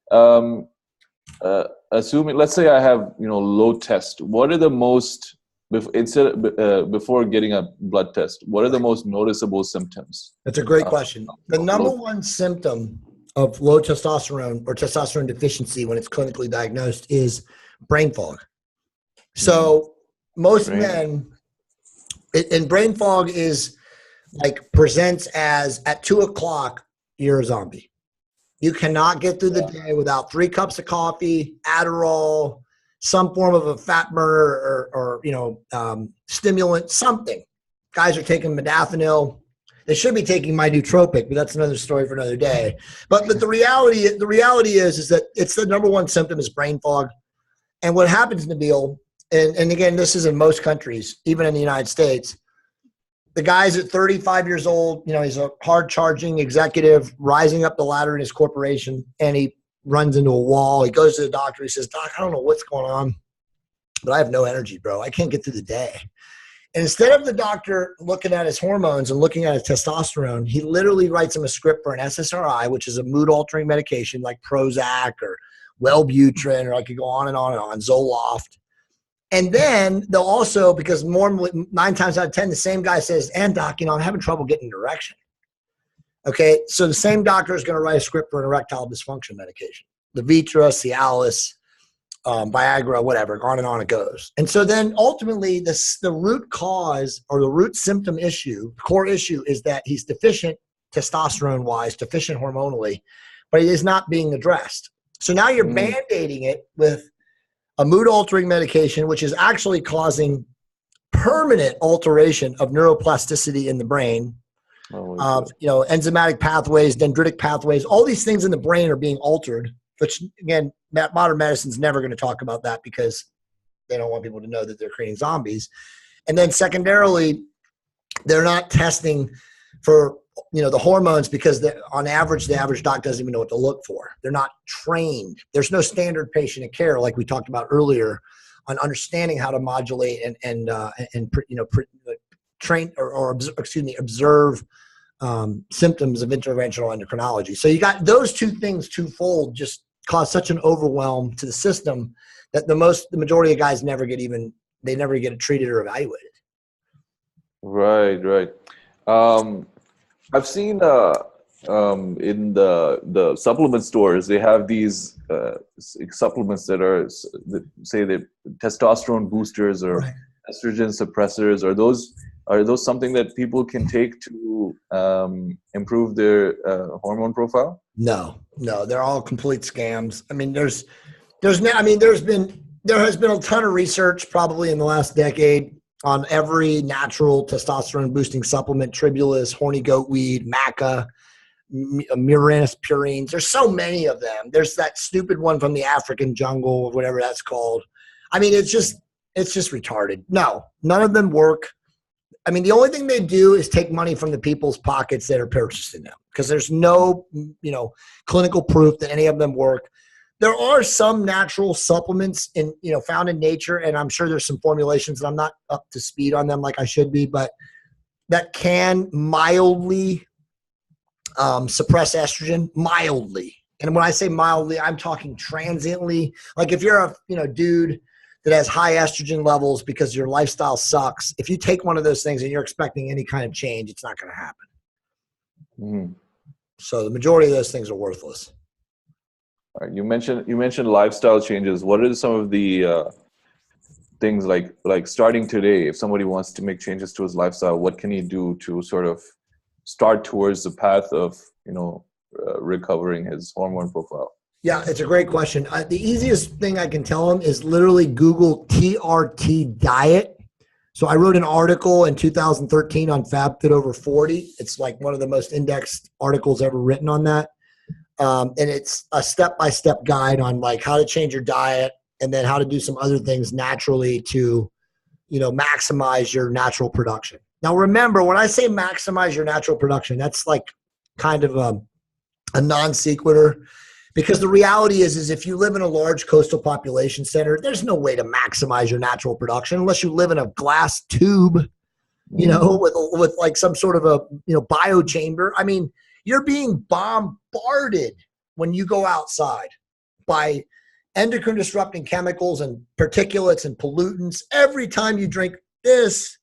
assuming, let's say I have, low test, what are the most, before getting a blood test, what are the most noticeable symptoms? That's a great question. The number one symptom of low testosterone or testosterone deficiency when it's clinically diagnosed is brain fog. So most men, and brain fog is presents as at 2:00, you're a zombie. You cannot get through the day without 3 cups of coffee, Adderall, some form of a fat burner or stimulant, something. Guys are taking modafinil. They should be taking my nootropic, but that's another story for another day. But the reality is that it's the number one symptom is brain fog. And what happens, Nabil, and again, this is in most countries, even in the United States, the guy's at 35 years old, he's a hard-charging executive rising up the ladder in his corporation, and he runs into a wall. He goes to the doctor. He says, Doc, I don't know what's going on, but I have no energy, bro. I can't get through the day. And instead of the doctor looking at his hormones and looking at his testosterone, he literally writes him a script for an SSRI, which is a mood-altering medication like Prozac or Wellbutrin, or I could go on and on and on, Zoloft. And then they'll also, because 9 times out of 10, the same guy says, and doc, I'm having trouble getting erection. Okay, so the same doctor is going to write a script for an erectile dysfunction medication. Levitra, Cialis, Viagra, whatever, on and on it goes. And so then ultimately the root cause or the root symptom issue, core issue is that he's deficient testosterone-wise, deficient hormonally, but it is not being addressed. So now you're band-aiding it with a mood-altering medication, which is actually causing permanent alteration of neuroplasticity in the brain, enzymatic pathways, dendritic pathways, all these things in the brain are being altered, which, again, modern medicine's never going to talk about that because they don't want people to know that they're creating zombies. And then secondarily, they're not testing for the hormones because on average, the average doc doesn't even know what to look for. They're not trained. There's no standard patient care like we talked about earlier on understanding how to modulate and train or observe symptoms of interventional endocrinology. So you got those two things twofold just cause such an overwhelm to the system that the majority of guys never get treated or evaluated. Right. I've seen in the supplement stores, they have these supplements that say that testosterone boosters or estrogen suppressors. Are those something that people can take to improve their hormone profile? No, they're all complete scams. I mean, there has been a ton of research probably in the last decade on every natural testosterone boosting supplement, Tribulus, horny goat weed, maca, Murinus purines. There's so many of them. There's that stupid one from the African jungle or whatever that's called. I mean, it's just retarded. No, none of them work. I mean, the only thing they do is take money from the people's pockets that are purchasing them, because there's no, clinical proof that any of them work. There are some natural supplements found in nature, and I'm sure there's some formulations, and I'm not up to speed on them like I should be, but that can mildly suppress estrogen, mildly. And when I say mildly, I'm talking transiently. Like if you're a dude that has high estrogen levels because your lifestyle sucks, if you take one of those things and you're expecting any kind of change, it's not going to happen. Mm-hmm. So the majority of those things are worthless. All right. You mentioned lifestyle changes. What are some of the things like starting today? If somebody wants to make changes to his lifestyle, what can he do to sort of start towards the path of recovering his hormone profile? Yeah, it's a great question. The easiest thing I can tell them is literally Google TRT diet. So I wrote an article in 2013 on FabFit over40. It's like one of the most indexed articles ever written on that. And it's a step-by-step guide on like how to change your diet and then how to do some other things naturally to, maximize your natural production. Now, remember, when I say maximize your natural production, that's like kind of a non sequitur. Because the reality is if you live in a large coastal population center, there's no way to maximize your natural production unless you live in a glass tube, with like some sort of a, biochamber. I mean, you're being bombarded when you go outside by endocrine disrupting chemicals and particulates and pollutants. Every time you drink this,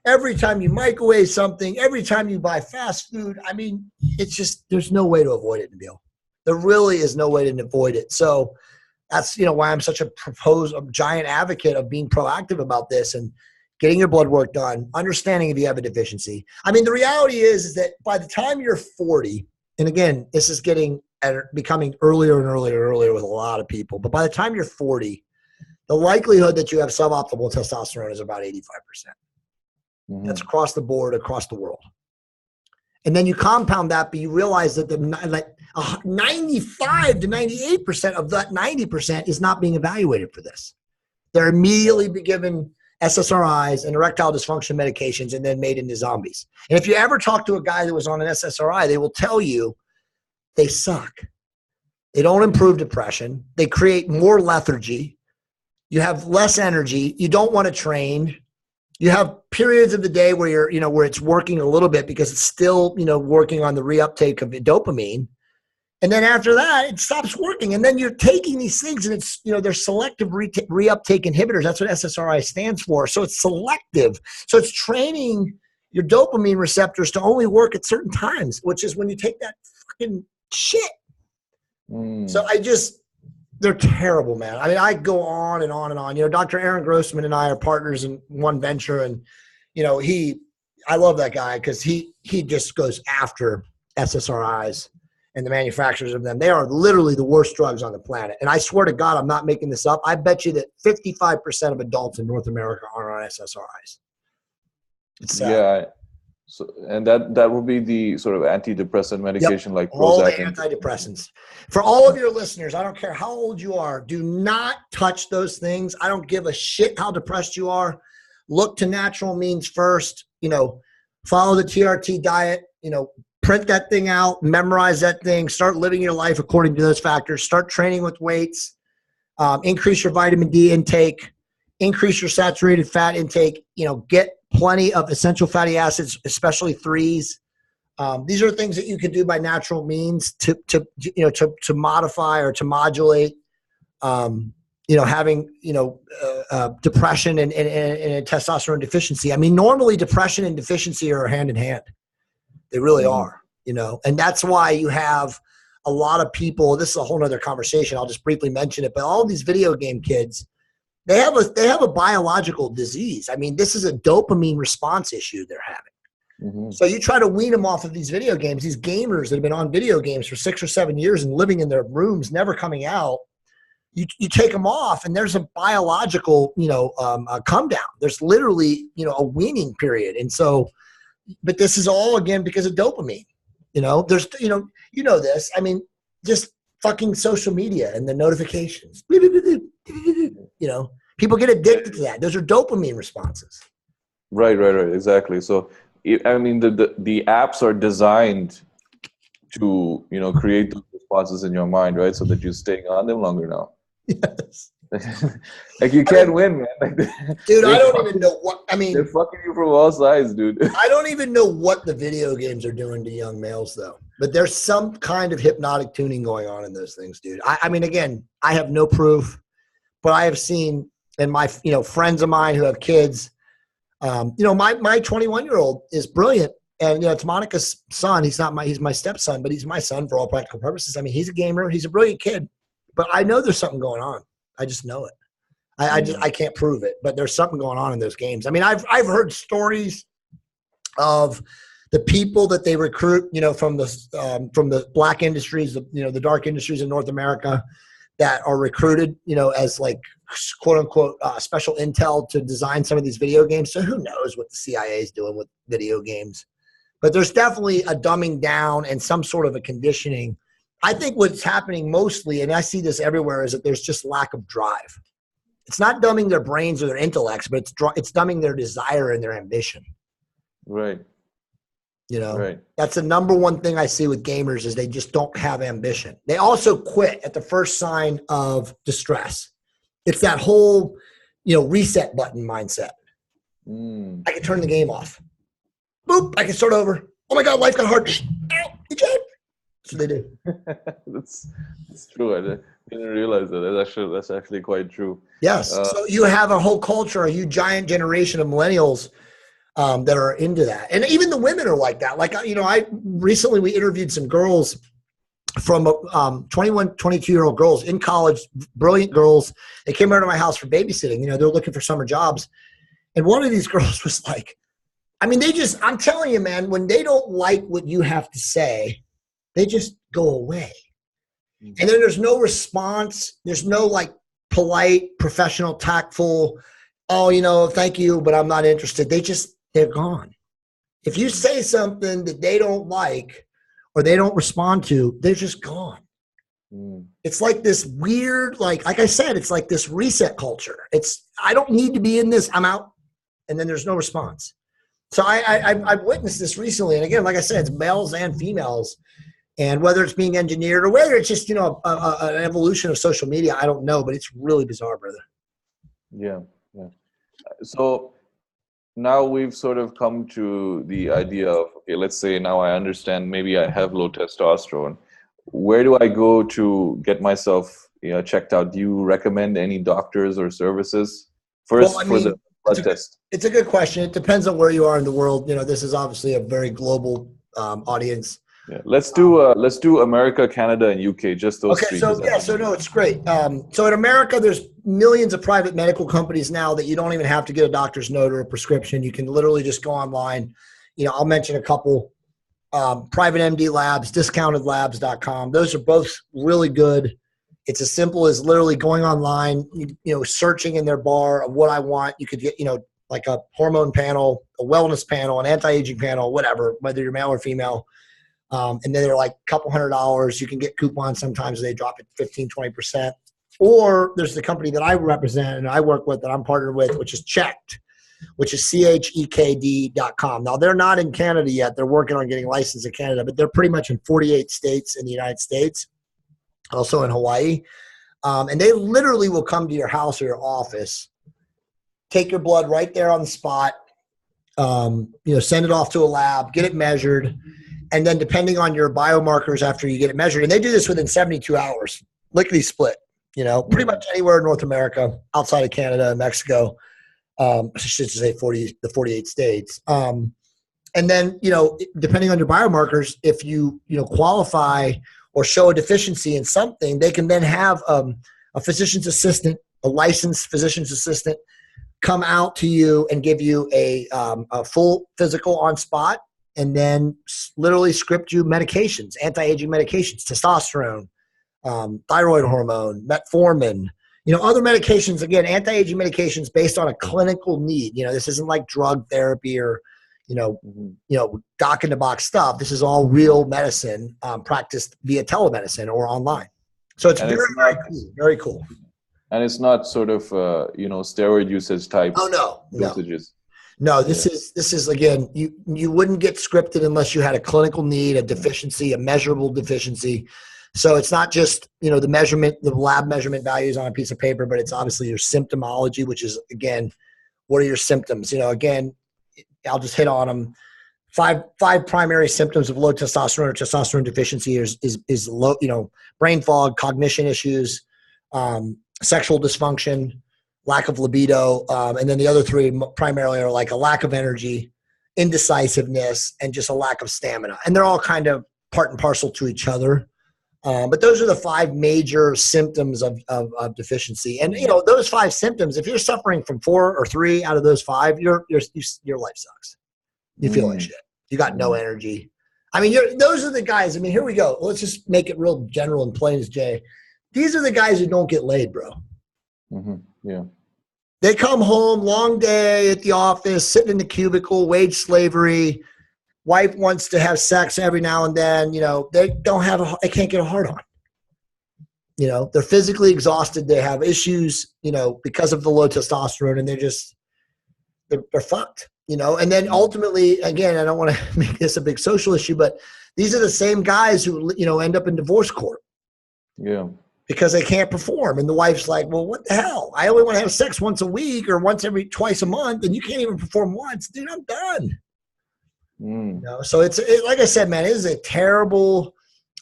every time you microwave something, every time you buy fast food, I mean, it's just, there's no way to avoid it, Nabil. There really is no way to avoid it. So that's, why I'm such a giant advocate of being proactive about this and getting your blood work done, understanding if you have a deficiency. I mean, the reality is that by the time you're 40, and again, this is becoming earlier and earlier with a lot of people, but by the time you're 40, the likelihood that you have suboptimal testosterone is about 85%. Mm-hmm. That's across the board, across the world. And then you compound that, but you realize that 95 to 98% of that 90% is not being evaluated for this. They're immediately be given SSRIs and erectile dysfunction medications and then made into zombies. And if you ever talk to a guy that was on an SSRI, they will tell you they suck. They don't improve depression. They create more lethargy. You have less energy. You don't want to train. You have periods of the day where you're, where it's working a little bit because it's still, working on the reuptake of dopamine. And then after that, it stops working. And then you're taking these things and it's, they're selective reuptake inhibitors. That's what SSRI stands for. So it's selective. So it's training your dopamine receptors to only work at certain times, which is when you take that fucking shit. So they're terrible, man. I mean, I go on and on and on. Dr. Aaron Grossman and I are partners in one venture. And, I love that guy because he just goes after SSRIs and the manufacturers of them. They are literally the worst drugs on the planet. And I swear to God, I'm not making this up. I bet you that 55% of adults in North America are on SSRIs. It's sad. Yeah. So, and that would be the sort of antidepressant medication, like Prozac. All the antidepressants. For all of your listeners, I don't care how old you are, do not touch those things. I don't give a shit how depressed you are. Look to natural means first. Follow the TRT diet. Print that thing out, memorize that thing, start living your life according to those factors. Start training with weights. Increase your vitamin D intake. Increase your saturated fat intake. Get plenty of essential fatty acids, especially 3s. These are things that you can do by natural means to modify or to modulate, having, depression and a testosterone deficiency. I mean, normally depression and deficiency are hand in hand. They really are, and that's why you have a lot of people. This is a whole nother conversation. I'll just briefly mention it, but all these video game kids, they have a biological disease. I mean, this is a dopamine response issue they're having. Mm-hmm. So you try to wean them off of these video games, these gamers that have been on video games for 6 or 7 years and living in their rooms, never coming out. You take them off and there's a biological, a come down. There's literally, a weaning period. And so, but this is all again because of dopamine. There's, this. I mean, just fucking social media and the notifications. People get addicted to that. Those are dopamine responses. Right. Exactly. So, I mean, the apps are designed to, create those responses in your mind, right? So that you're staying on them longer now. Yes. Like you I can't mean, win, man. Like dude, I they're don't even fucking, know what, I they're mean, fucking you from all sides, dude. I don't even know what the video games are doing to young males though, but there's some kind of hypnotic tuning going on in those things, dude. I mean, again, I have no proof, but I have seen, and my, friends of mine who have kids, my 21-year-old is brilliant. And, it's Monica's son. He's my stepson, but he's my son for all practical purposes. I mean, he's a gamer. He's a brilliant kid, but I know there's something going on. I just know it. I can't prove it, but there's something going on in those games. I mean, I've heard stories of the people that they recruit, from the black industries, the dark industries in North America that are recruited, as like quote unquote special intel to design some of these video games. So who knows what the CIA is doing with video games? But there's definitely a dumbing down and some sort of a conditioning. I think what's happening mostly, and I see this everywhere, is that there's just lack of drive. It's not dumbing their brains or their intellects, but it's dumbing their desire and their ambition. Right. Right. That's the number one thing I see with gamers is they just don't have ambition. They also quit at the first sign of distress. It's that whole, reset button mindset. I can turn the game off. Boop, I can start over. Oh my God, life got hard. Ow, that's what they do. That's true. I didn't realize that. That's actually quite true. Yes. So you have a whole culture, a huge giant generation of millennials that are into that. And even the women are like that. Like, we interviewed some girls from 21, 22-year-old girls in college, brilliant girls. They came over to my house for babysitting. They're looking for summer jobs. And one of these girls was like, I mean, I'm telling you, man, when they don't like what you have to say, they just go away. And then there's no response. There's no like polite, professional, tactful, thank you, but I'm not interested. They're gone. If you say something that they don't like or they don't respond to, they're just gone. It's like this weird, like I said, it's like this reset culture. I don't need to be in this. I'm out. And then there's no response. So I've witnessed this recently. And again, like I said, it's males and females. And whether it's being engineered or whether it's just, an evolution of social media, I don't know, but it's really bizarre, brother. Yeah. So now we've sort of come to the idea of, okay, let's say now I understand maybe I have low testosterone. Where do I go to get myself, checked out? Do you recommend any doctors or services first for the blood test? It's a good question. It depends on where you are in the world. This is obviously a very global audience. Yeah, let's do America, Canada, and UK. Just those three. So no, it's great. So in America, there's millions of private medical companies now that you don't even have to get a doctor's note or a prescription. You can literally just go online. I'll mention a couple: Private MD Labs, DiscountedLabs.com. Those are both really good. It's as simple as literally going online, searching in their bar of what I want. You could get, like a hormone panel, a wellness panel, an anti-aging panel, whatever, whether you're male or female. And then they're like a couple $100. You can get coupons. Sometimes they drop it 15, 20%. Or there's the company that I represent and I work with that I'm partnered with, which is Checked, which is CHEKD.com. Now, they're not in Canada yet. They're working on getting licensed in Canada, but they're pretty much in 48 states in the United States, also in Hawaii. And they literally will come to your house or your office, take your blood right there on the spot, send it off to a lab, get it measured. And then depending on your biomarkers after you get it measured, and they do this within 72 hours, lickety split, pretty much anywhere in North America, outside of Canada and Mexico, I should say the 48 states. And then, depending on your biomarkers, if you, qualify or show a deficiency in something, they can then have a physician's assistant, a licensed physician's assistant, come out to you and give you a full physical on spot, and then literally script you medications, anti-aging medications, testosterone, thyroid hormone, metformin, other medications, again, anti-aging medications based on a clinical need. This isn't like drug therapy or, doc in the box stuff. This is all real medicine practiced via telemedicine or online. So it's very cool. And it's not sort of, steroid usage type dosages. No, this is again, you wouldn't get scripted unless you had a clinical need, a deficiency, a measurable deficiency. So it's not just, the lab measurement values on a piece of paper, but it's obviously your symptomology, which is, again, what are your symptoms? Again, I'll just hit on them. Five primary symptoms of low testosterone or testosterone deficiency is low, brain fog, cognition issues, sexual dysfunction, lack of libido, and then the other three primarily are like a lack of energy, indecisiveness, and just a lack of stamina. And they're all kind of part and parcel to each other. But those are the five major symptoms of deficiency. And, those five symptoms, if you're suffering from 4 or 3 out of those 5, your life sucks. You feel like shit. You got no energy. I mean, those are the guys. I mean, here we go. Let's just make it real general and plain as Jay. These are the guys who don't get laid, bro. Mm-hmm. Yeah. They come home, long day at the office, sitting in the cubicle, wage slavery. Wife wants to have sex every now and then. They can't get a hard on. They're physically exhausted. They have issues, because of the low testosterone, and they're fucked. And then ultimately, again, I don't want to make this a big social issue, but these are the same guys who, end up in divorce court. Yeah. Because they can't perform. And the wife's like, well, what the hell? I only want to have sex once a week or twice a month, and you can't even perform once. Dude, I'm done. So it's like I said, man, it is a terrible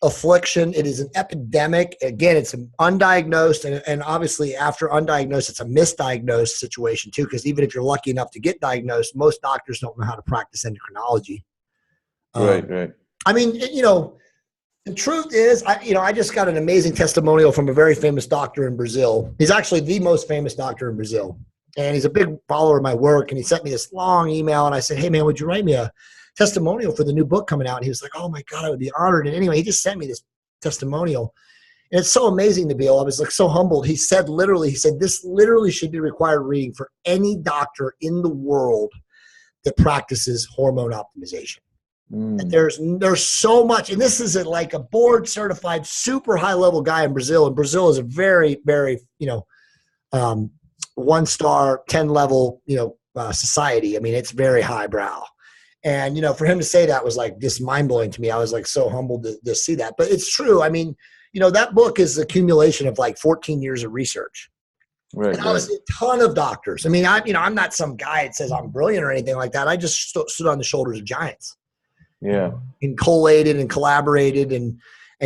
affliction. It is an epidemic. Again, it's an undiagnosed, and obviously after undiagnosed, it's a misdiagnosed situation too, because even if you're lucky enough to get diagnosed, most doctors don't know how to practice endocrinology. Right. I mean, the truth is, I just got an amazing testimonial from a very famous doctor in Brazil. He's actually the most famous doctor in Brazil, and he's a big follower of my work, and he sent me this long email, and I said, hey man, would you write me a testimonial for the new book coming out? And he was like, oh my God, I would be honored. And anyway, he just sent me this testimonial. And it's so amazing to be able, I was like so humbled. He said, this literally should be required reading for any doctor in the world that practices hormone optimization. And there's so much, and this is like a board certified, super high level guy in Brazil. And Brazil is a very, very, 1-star, 10 level, society. I mean, it's very highbrow. And, for him to say that was like just mind blowing to me. I was like so humbled to see that, but it's true. I mean, that book is the accumulation of like 14 years of research. Right. And obviously a ton of doctors. I mean, I'm not some guy that says I'm brilliant or anything like that. I just stood on the shoulders of giants. Yeah. And collated and collaborated and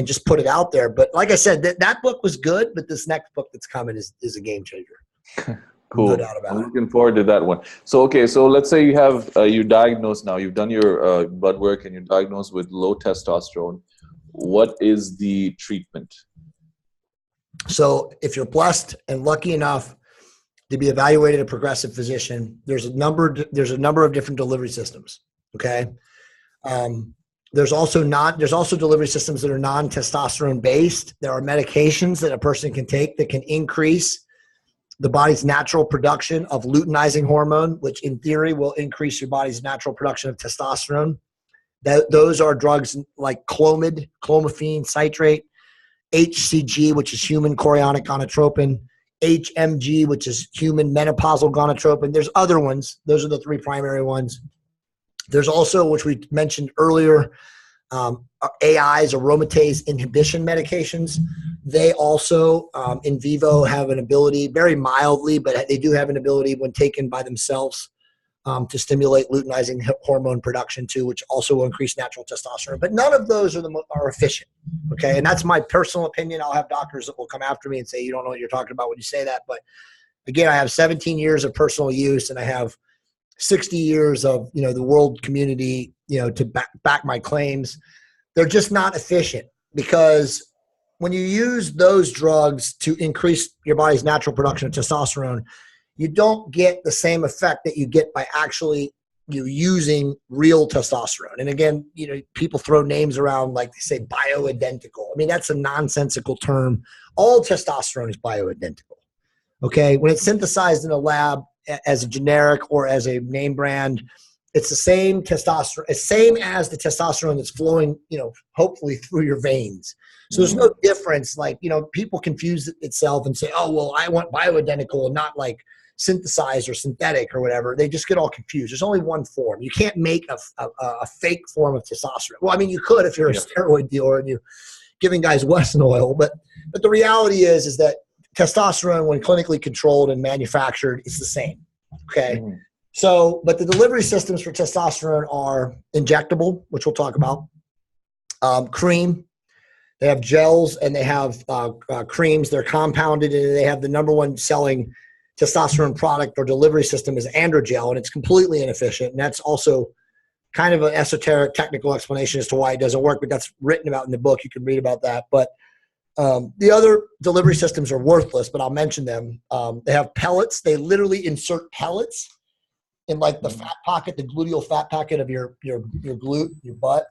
just put it out there. But like I said, that book was good, but this next book that's coming is a game changer. Cool. No doubt about it. I'm looking forward to that one. So, okay. So let's say you have, you're diagnosed now, you've done your blood work and you're diagnosed with low testosterone. What is the treatment? So if you're blessed and lucky enough to be evaluated a progressive physician, there's a number of different delivery systems. Okay. There's also delivery systems that are non-testosterone based. There are medications that a person can take that can increase the body's natural production of luteinizing hormone, which in theory will increase your body's natural production of testosterone. Those are drugs like Clomid, clomiphene citrate, HCG, which is human chorionic gonadotropin, HMG, which is human menopausal gonadotropin. There's other ones. Those are the 3 primary ones. There's also, which we mentioned earlier, AIs, aromatase inhibition medications. They also in vivo have an ability, very mildly, but they do have an ability when taken by themselves to stimulate luteinizing hormone production too, which also will increase natural testosterone. But none of those are efficient. Okay, and that's my personal opinion. I'll have doctors that will come after me and say, you don't know what you're talking about when you say that. But again, I have 17 years of personal use, and I have 60 years of the world community to back my claims. They're just not efficient, because when you use those drugs to increase your body's natural production of testosterone, you don't get the same effect that you get by actually using real testosterone. And again, people throw names around like they say bioidentical. I mean, that's a nonsensical term. All testosterone is bioidentical. Okay, when it's synthesized in a lab as a generic or as a name brand, it's the same testosterone, same as the testosterone that's flowing, hopefully through your veins. So there's no difference. Like, people confuse itself and say, oh, well, I want bioidentical and not like synthesized or synthetic or whatever, they just get all confused. There's only one form. You can't make a fake form of testosterone. Well, I mean, you could if you're a steroid dealer and you're giving guys Wesson oil, but the reality is that testosterone, when clinically controlled and manufactured, is the same. Okay. So, but the delivery systems for testosterone are injectable, which we'll talk about, cream. They have gels and they have creams. They're compounded, and they have the number one selling testosterone product or delivery system is androgel, and it's completely inefficient. And that's also kind of an esoteric technical explanation as to why it doesn't work, but that's written about in the book. You can read about that. But the other delivery systems are worthless, but I'll mention them. They have pellets. They literally insert pellets in like the fat pocket, the gluteal fat pocket of your glute, your butt,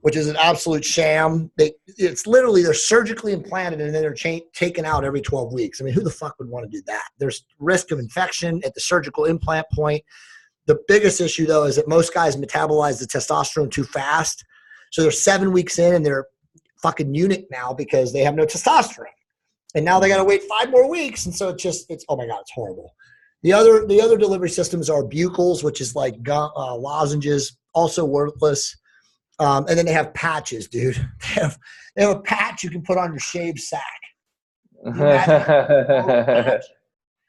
which is an absolute sham. It's literally, they're surgically implanted and then they're taken out every 12 weeks. I mean, who the fuck would want to do that? There's risk of infection at the surgical implant point. The biggest issue though is that most guys metabolize the testosterone too fast. So they're 7 weeks in and they're fucking eunuch now because they have no testosterone. And now they got to wait 5 more weeks. And so it's oh my God, it's horrible. The other delivery systems are buccals, which is like lozenges, also worthless. And then they have patches, dude. They have a patch you can put on your shaved sack.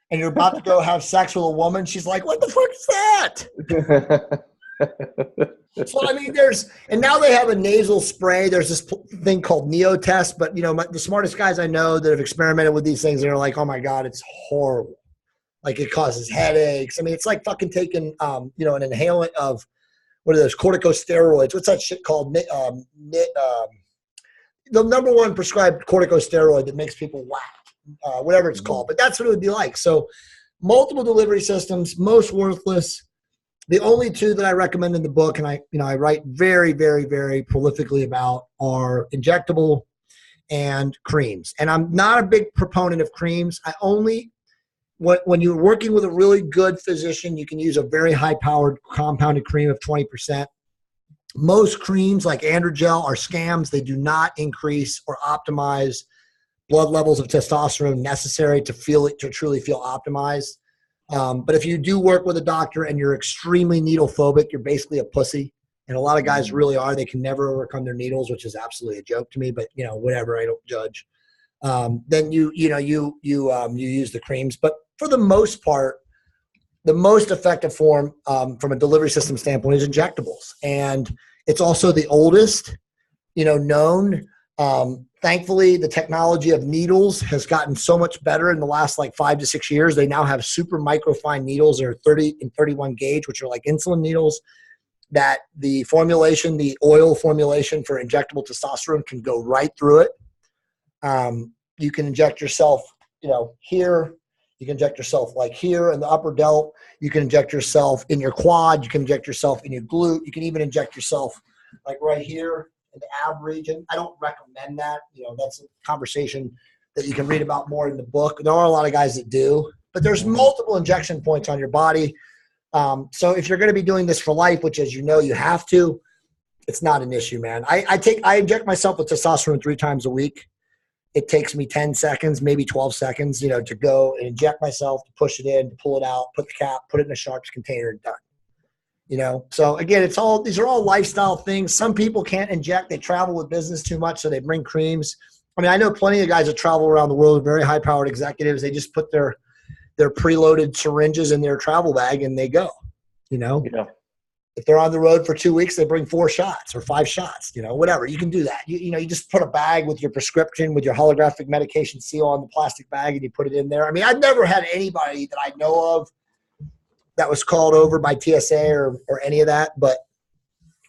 And you're about to go have sex with a woman. She's like, what the fuck is that? So, I mean, and now they have a nasal spray. There's this thing called Neotest, but, the smartest guys I know that have experimented with these things, they're like, oh my God, it's horrible. Like it causes headaches. I mean, it's like fucking taking, an inhalant of, what are those, corticosteroids? What's that shit called? The number one prescribed corticosteroid that makes people whack, whatever it's called. But that's what it would be like. So multiple delivery systems, most worthless. The only two that I recommend in the book, and I write very, very, very prolifically about, are injectable and creams. And I'm not a big proponent of creams. When you're working with a really good physician, you can use a very high-powered compounded cream of 20%. Most creams like androgel are scams. They do not increase or optimize blood levels of testosterone necessary to truly feel optimized. But if you do work with a doctor and you're extremely needle phobic, you're basically a pussy. And a lot of guys really are. They can never overcome their needles, which is absolutely a joke to me, but whatever, I don't judge. Then you use the creams. But for the most part, the most effective form from a delivery system standpoint is injectables. And it's also the oldest, known. Thankfully, the technology of needles has gotten so much better in the last 5 to 6 years. They now have super microfine needles that are 30 and 31 gauge, which are like insulin needles, that the oil formulation for injectable testosterone can go right through it. You can inject yourself, here. You can inject yourself here in the upper delt. You can inject yourself in your quad. You can inject yourself in your glute. You can even inject yourself right here in the ab region. I don't recommend that. That's a conversation that you can read about more in the book. There are a lot of guys that do, but there's multiple injection points on your body. So if you're going to be doing this for life, which as you have to, it's not an issue, man. I inject myself with testosterone 3 times a week. It takes me 10 seconds, maybe 12 seconds, to go and inject myself, to push it in, to pull it out, put the cap, put it in a sharps container, and done. So again, these are all lifestyle things. Some people can't inject. They travel with business too much, so they bring creams. I mean, I know plenty of guys that travel around the world, very high-powered executives. They just put their preloaded syringes in their travel bag and they go, Yeah. If they're on the road for 2 weeks, they bring 4 shots or 5 shots, whatever. You can do that. You just put a bag with your prescription, with your holographic medication seal on the plastic bag, and you put it in there. I mean, I've never had anybody that I know of that was called over by TSA or any of that, but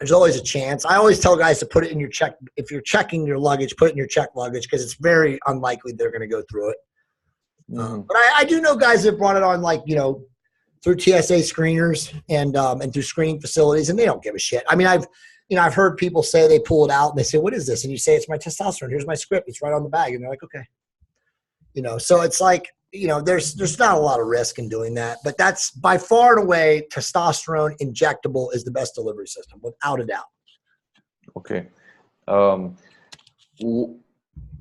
there's always a chance. I always tell guys to put it in your check. If you're checking your luggage, put it in your check luggage because it's very unlikely they're going to go through it. But I do know guys that brought it on through TSA screeners and through screening facilities, and they don't give a shit. I mean, I've heard people say they pull it out and they say, "What is this?" And you say, "It's my testosterone. Here's my script. It's right on the bag." And they're like, "Okay." So it's there's not a lot of risk in doing that, but that's by far and away testosterone injectable is the best delivery system without a doubt. Okay.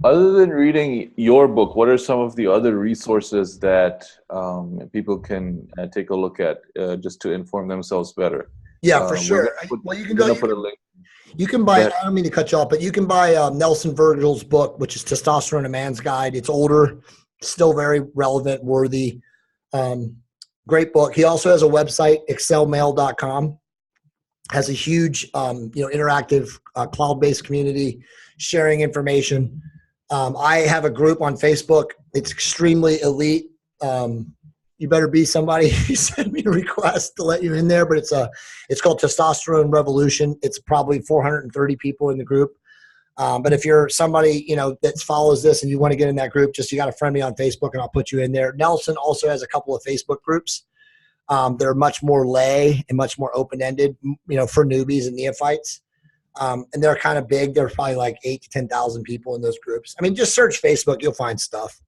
Other than reading your book, what are some of the other resources that people can take a look at just to inform themselves better? Yeah, for sure. Well, We're gonna put a link. you can buy, I don't mean to cut you off, but you can buy Nelson Virgil's book, which is Testosterone, a Man's Guide. It's older, still very relevant, worthy. Great book. He also has a website, excelmail.com. Has a huge, interactive cloud-based community sharing information. I have a group on Facebook. It's extremely elite. You better be somebody who sent me a request to let you in there, but it's called Testosterone Revolution. It's probably 430 people in the group. But if you're somebody, that follows this and you want to get in that group, you got to friend me on Facebook and I'll put you in there. Nelson also has a couple of Facebook groups. They're much more lay and much more open-ended, for newbies and neophytes. And they're kind of big. There's probably like 8,000 to 10,000 people in those groups. I mean, just search Facebook, you'll find stuff.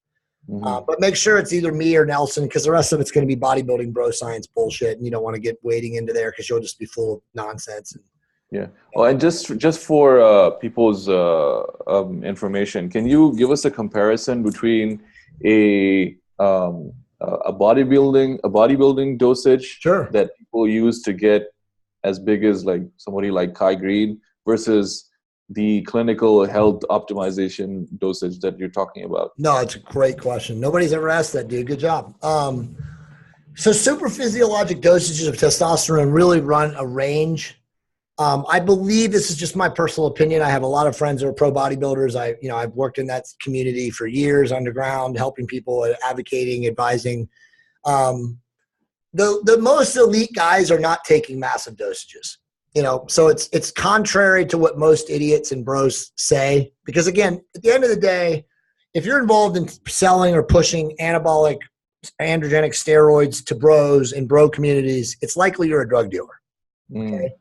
But make sure it's either me or Nelson, because the rest of it's going to be bodybuilding bro science bullshit, and you don't want to get wading into there because you'll just be full of nonsense. Yeah. Well, and just for people's information, can you give us a comparison between a bodybuilding dosage that people use to get as big as like somebody like Kai Green versus the clinical health optimization dosage that you're talking about? No, it's a great question. Nobody's ever asked that, dude. Good job. So super physiologic dosages of testosterone really run a range. I believe, this is just my personal opinion, I have a lot of friends who are pro bodybuilders. I've worked in that community for years, underground, helping people, advocating, advising. The most elite guys are not taking massive dosages. So it's contrary to what most idiots and bros say, because again, at the end of the day, if you're involved in selling or pushing anabolic androgenic steroids to bros in bro communities, it's likely you're a drug dealer. Okay.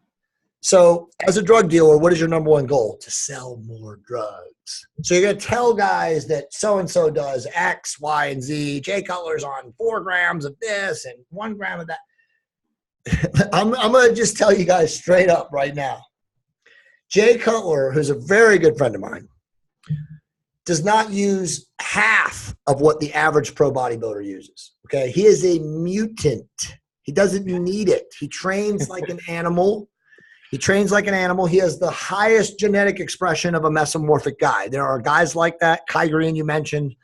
So as a drug dealer, what is your number one goal? To sell more drugs. So you're going to tell guys that so-and-so does X, Y, and Z. Jay Cutler's on 4 grams of this and 1 gram of that. I'm going to just tell you guys straight up right now. Jay Cutler, who's a very good friend of mine, does not use half of what the average pro bodybuilder uses. Okay. He is a mutant. He doesn't need it. He trains like an animal. He has the highest genetic expression of a mesomorphic guy. There are guys like that. Kai Green, you mentioned,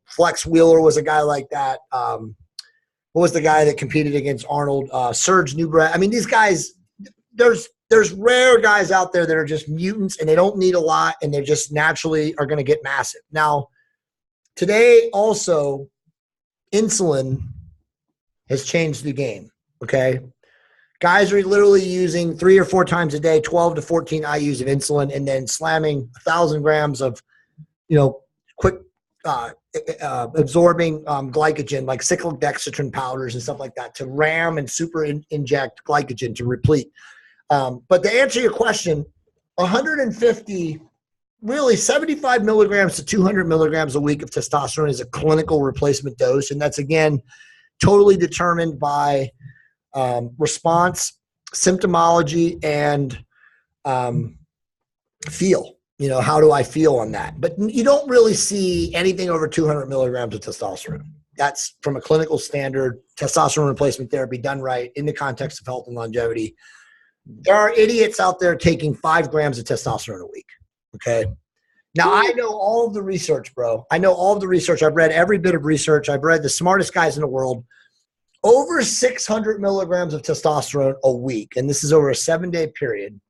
Flex Wheeler was a guy like that. What was the guy that competed against Arnold? Serge Nubret. I mean, these guys, there's rare guys out there that are just mutants and they don't need a lot and they just naturally are going to get massive. Now, today also, insulin has changed the game, okay? Guys are literally using 3 or 4 times a day, 12 to 14 IUs of insulin, and then slamming 1,000 grams of, quick absorbing glycogen, like cyclic dextrin powders and stuff like that, to ram and super inject glycogen to replete. But to answer your question, 150, really 75 milligrams to 200 milligrams a week of testosterone is a clinical replacement dose. And that's, again, totally determined by response, symptomology, and feel. How do I feel on that? But you don't really see anything over 200 milligrams of testosterone. That's from a clinical standard testosterone replacement therapy done right in the context of health and longevity. There are idiots out there taking 5 grams of testosterone a week. Okay. Now, I know all of the research, bro. I know all of the research. I've read every bit of research. I've read the smartest guys in the world. Over 600 milligrams of testosterone a week, and this is over a 7-day period,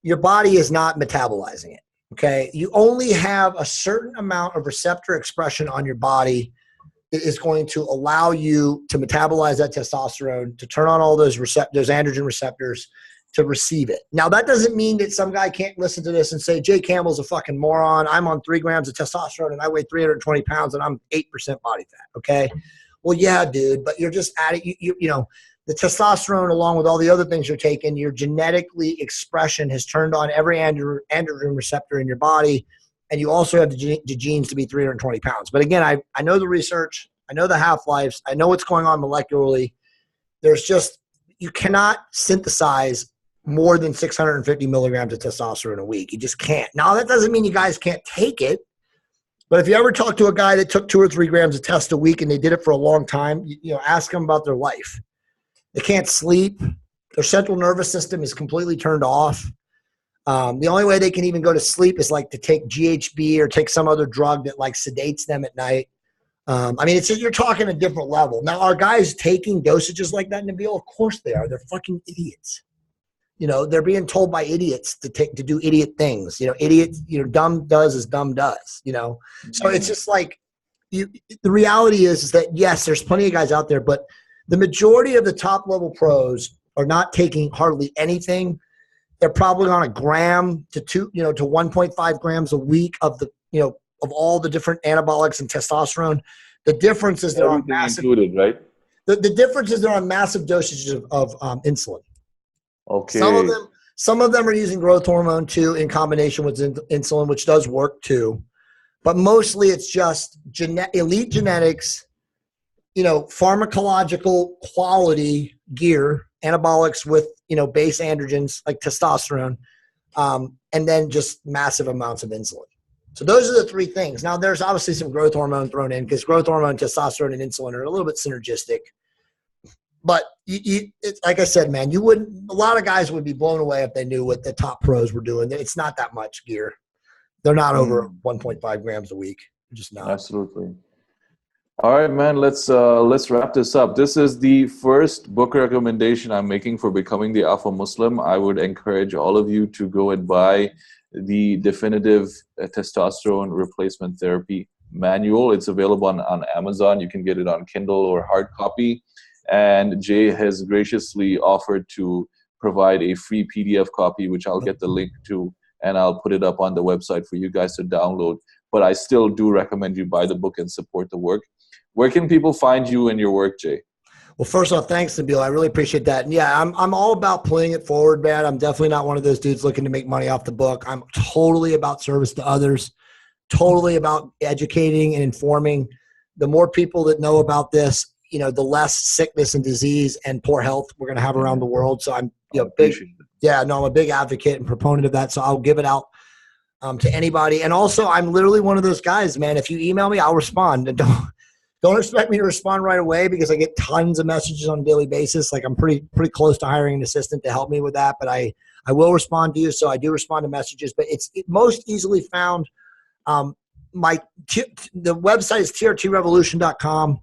your body is not metabolizing it, okay? You only have a certain amount of receptor expression on your body that is going to allow you to metabolize that testosterone, to turn on all those androgen receptors to receive it. Now, that doesn't mean that some guy can't listen to this and say, Jay Campbell's a fucking moron. I'm on 3 grams of testosterone and I weigh 320 pounds and I'm 8% body fat, okay? Well, yeah, dude, but you're just adding, the testosterone along with all the other things you're taking, your genetically expression has turned on every androgen receptor in your body, and you also have the genes to be 320 pounds. But again, I know the research, I know the half-lives, I know what's going on molecularly. You cannot synthesize more than 650 milligrams of testosterone a week. You just can't. Now, that doesn't mean you guys can't take it. But if you ever talk to a guy that took 2 or 3 grams of test a week and they did it for a long time, ask them about their life. They can't sleep. Their central nervous system is completely turned off. The only way they can even go to sleep is like to take GHB or take some other drug that like sedates them at night. I mean, you're talking a different level. Now, are guys taking dosages like that, Nabil? Of course they are. They're fucking idiots. They're being told by idiots to do idiot things. Idiots, dumb does as dumb does, So it's just like the reality is that, yes, there's plenty of guys out there, but the majority of the top level pros are not taking hardly anything. They're probably on a gram to 1.5 grams a week of of all the different anabolics and testosterone. The difference is they're on massive, included, right? The difference is they're on massive dosages of insulin. Okay. Some of them are using growth hormone too in combination with insulin, which does work too. But mostly it's just elite genetics, pharmacological quality gear, anabolics with, base androgens like testosterone, and then just massive amounts of insulin. So those are the 3 things. Now, there's obviously some growth hormone thrown in because growth hormone, testosterone, and insulin are a little bit synergistic. But it's like I said, man, a lot of guys would be blown away if they knew what the top pros were doing. It's not that much gear. They're not over 1.5 grams a week. They're just not. Absolutely. All right, man, let's wrap this up. This is the first book recommendation I'm making for becoming the Alpha Muslim. I would encourage all of you to go and buy the definitive Testosterone Replacement Therapy manual. It's available on Amazon. You can get it on Kindle or hard copy. And Jay has graciously offered to provide a free PDF copy, which I'll get the link to, and I'll put it up on the website for you guys to download. But I still do recommend you buy the book and support the work. Where can people find you and your work, Jay? Well, first off, thanks, Nabil. I really appreciate that. And yeah, I'm all about playing it forward, man. I'm definitely not one of those dudes looking to make money off the book. I'm totally about service to others, totally about educating and informing. The more people that know about this, the less sickness and disease and poor health we're going to have around the world. So I'm I'm a big advocate and proponent of that. So I'll give it out to anybody. And also, I'm literally one of those guys, man. If you email me, I'll respond. And don't expect me to respond right away because I get tons of messages on a daily basis. Like I'm pretty close to hiring an assistant to help me with that. But I will respond to you. So I do respond to messages. But it's most easily found. The website is trtrevolution.com.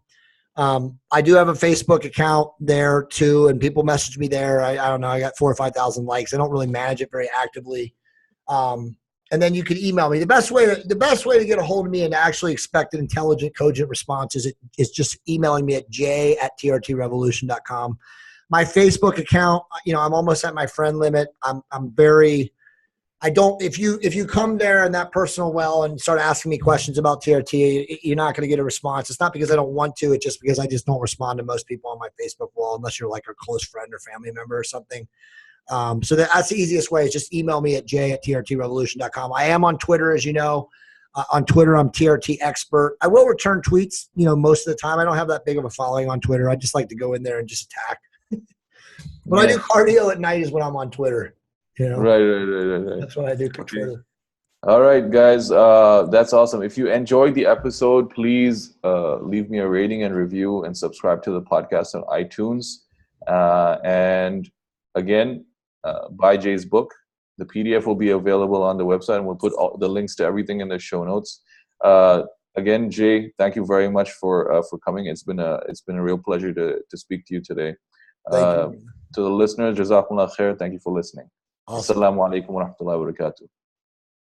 I do have a Facebook account there too, and people message me there. I don't know. I got 4,000 or 5,000 likes. I don't really manage it very actively. And then you can email me. The best way to get a hold of me and to actually expect an intelligent, cogent response is just emailing me at j@trtrevolution.com. My Facebook account, I'm almost at my friend limit. If you come there in that personal well and start asking me questions about TRT, you're not going to get a response. It's not because I don't want to. It's just because I just don't respond to most people on my Facebook wall unless you're like a close friend or family member or something. So that's the easiest way is just email me at j@trtrevolution.com. I am on Twitter, as you know. On Twitter, I'm TRT expert. I will return tweets, most of the time. I don't have that big of a following on Twitter. I just like to go in there and just attack. When I do cardio at night is when I'm on Twitter. Right. That's what I do for Twitter. All right, guys. That's awesome. If you enjoyed the episode, please leave me a rating and review and subscribe to the podcast on iTunes. And again, buy Jay's book. The PDF will be available on the website, and we'll put all the links to everything in the show notes. Again, Jay, thank you very much for coming. It's been a real pleasure to speak to you today. Thank you. To the listeners, Jazakumullah khair. Thank you for listening. Awesome. Assalamu alaikum wa rahmatullahi wa barakatuh.